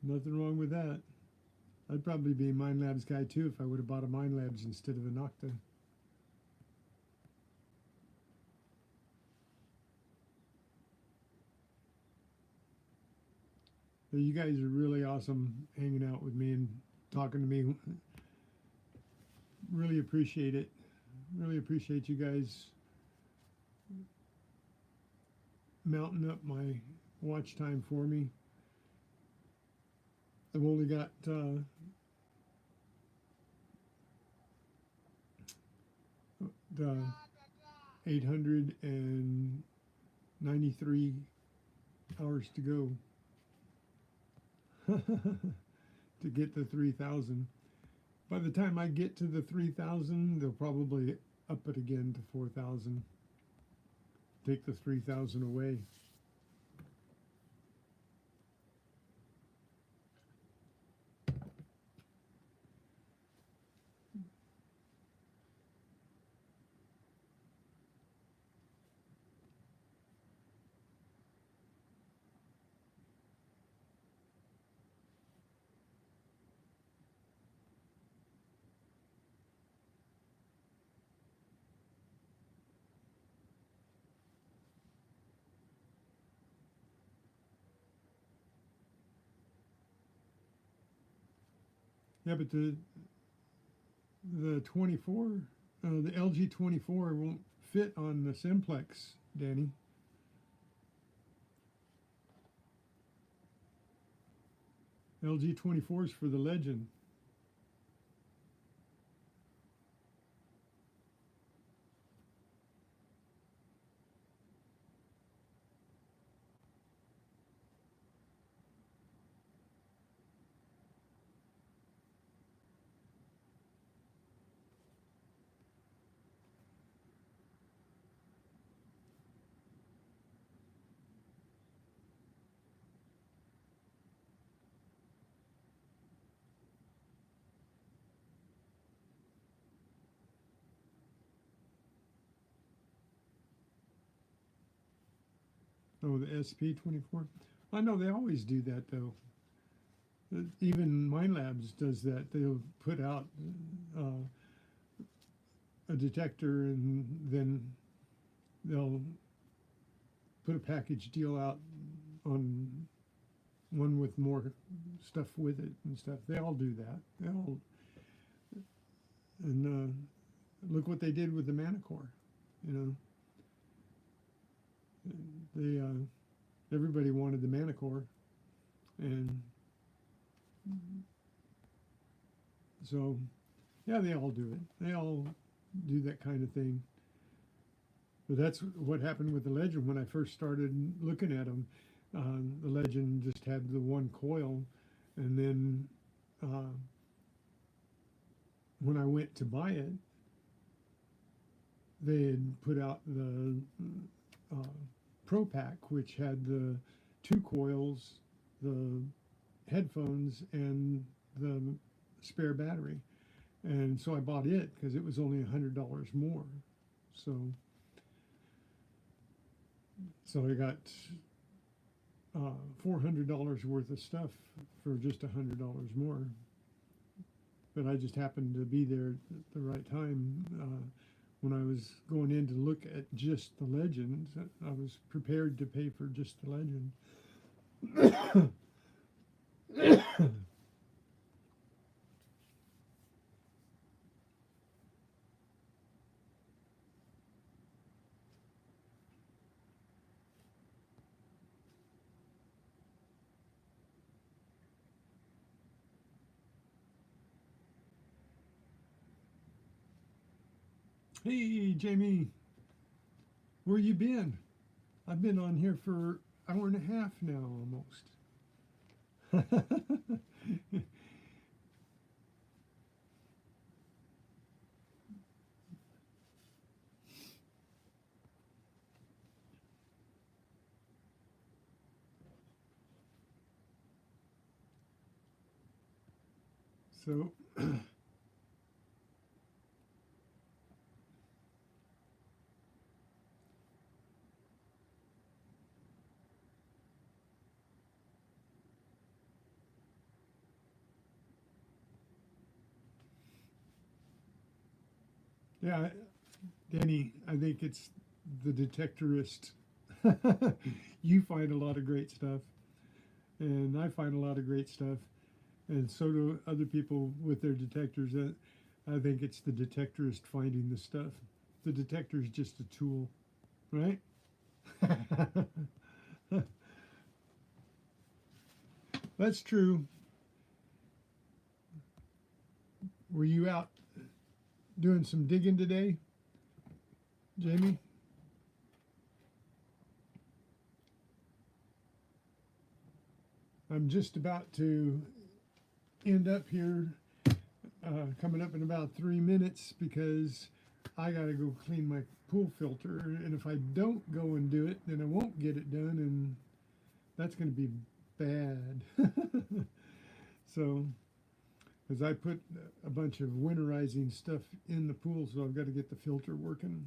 Nothing wrong with that. I'd probably be a Mind Labs guy too if I would have bought a Mind Labs instead of an Octa. So you guys are really awesome hanging out with me and talking to me. Really appreciate it. Really appreciate you guys mounting up my watch time for me. I've only got 893 hours to go to get to 3,000. By the time I get to the 3,000, they'll probably up it again to 4,000. Take the 3,000 away. Yeah, but the 24, the LG 24 won't fit on the Simplex, Danny. LG 24 is for the Legend. Oh, the SP24. I know they always do that though. Even Mind Labs does that. They'll put out uh, a detector and then they'll put a package deal out on one with more stuff with it and stuff. They all do that. They all, and look what they did with the Manicore. You know, they everybody wanted the Manicore, and so yeah, they all do it. They all do that kind of thing. But that's what happened with the Legend when I first started looking at them. The Legend just had the one coil, and then when I went to buy it, they had put out the uh, Pro Pack, which had the two coils, the headphones, and the spare battery. And so I bought it because it was only $100 more. So I got $400 worth of stuff for just $100 more. But I just happened to be there at the right time. When I was going in to look at just the Legend, I was prepared to pay for just the Legend. Hey, Jamie, where you been? I've been on here for an hour and a half now, almost. So, yeah, Danny, I think it's the detectorist. You find a lot of great stuff, and I find a lot of great stuff, and so do other people with their detectors. I think it's the detectorist finding the stuff. The detector is just a tool, right? That's true. Were you out doing some digging today, Jamie? I'm just about to end up here, coming up in about 3 minutes because I got to go clean my pool filter. And if I don't go and do it, then I won't get it done, and that's going to be bad. So, as I put a bunch of winterizing stuff in the pool, so I've got to get the filter working.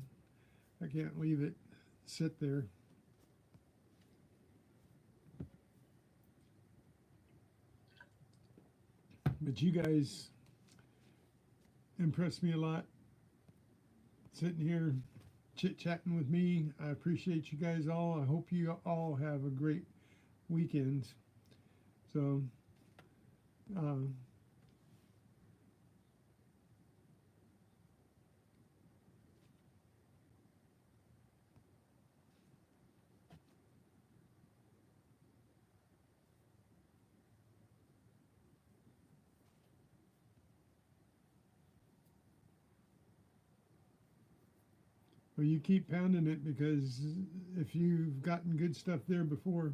I can't leave it sit there. But you guys impressed me a lot sitting here chit chatting with me. I appreciate you guys all. I hope you all have a great weekend. So, uh, well, you keep pounding it because if you've gotten good stuff there before,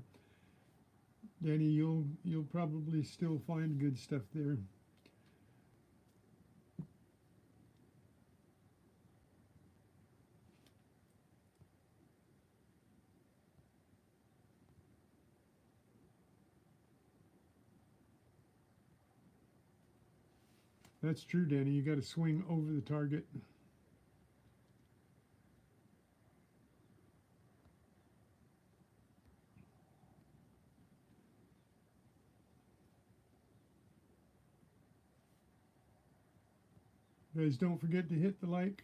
Danny, you'll probably still find good stuff there. That's true, Danny. You got to swing over the target. Guys, don't forget to hit the like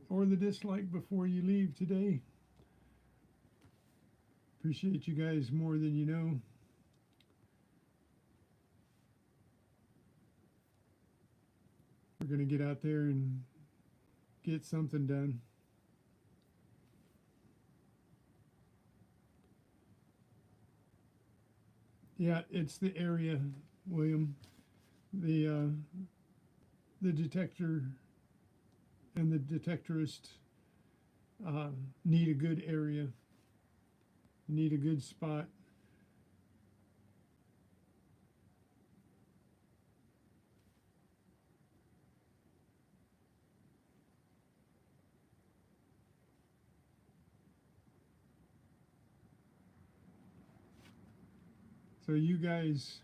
or the dislike before you leave today. Appreciate you guys more than you know. We're going to get out there and get something done. Yeah, it's the area, William. The detector and the detectorist uh, need a good area, need a good spot. So you guys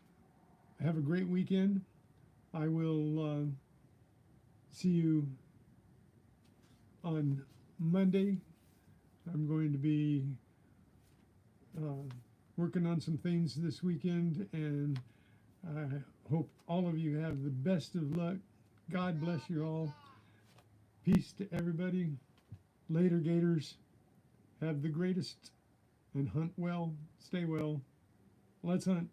have a great weekend. I will see you on Monday. I'm going to be uh, working on some things this weekend, and I hope all of you have the best of luck. God bless you all. Peace to everybody. Later, Gators. Have the greatest and hunt well. Stay well. Let's hunt.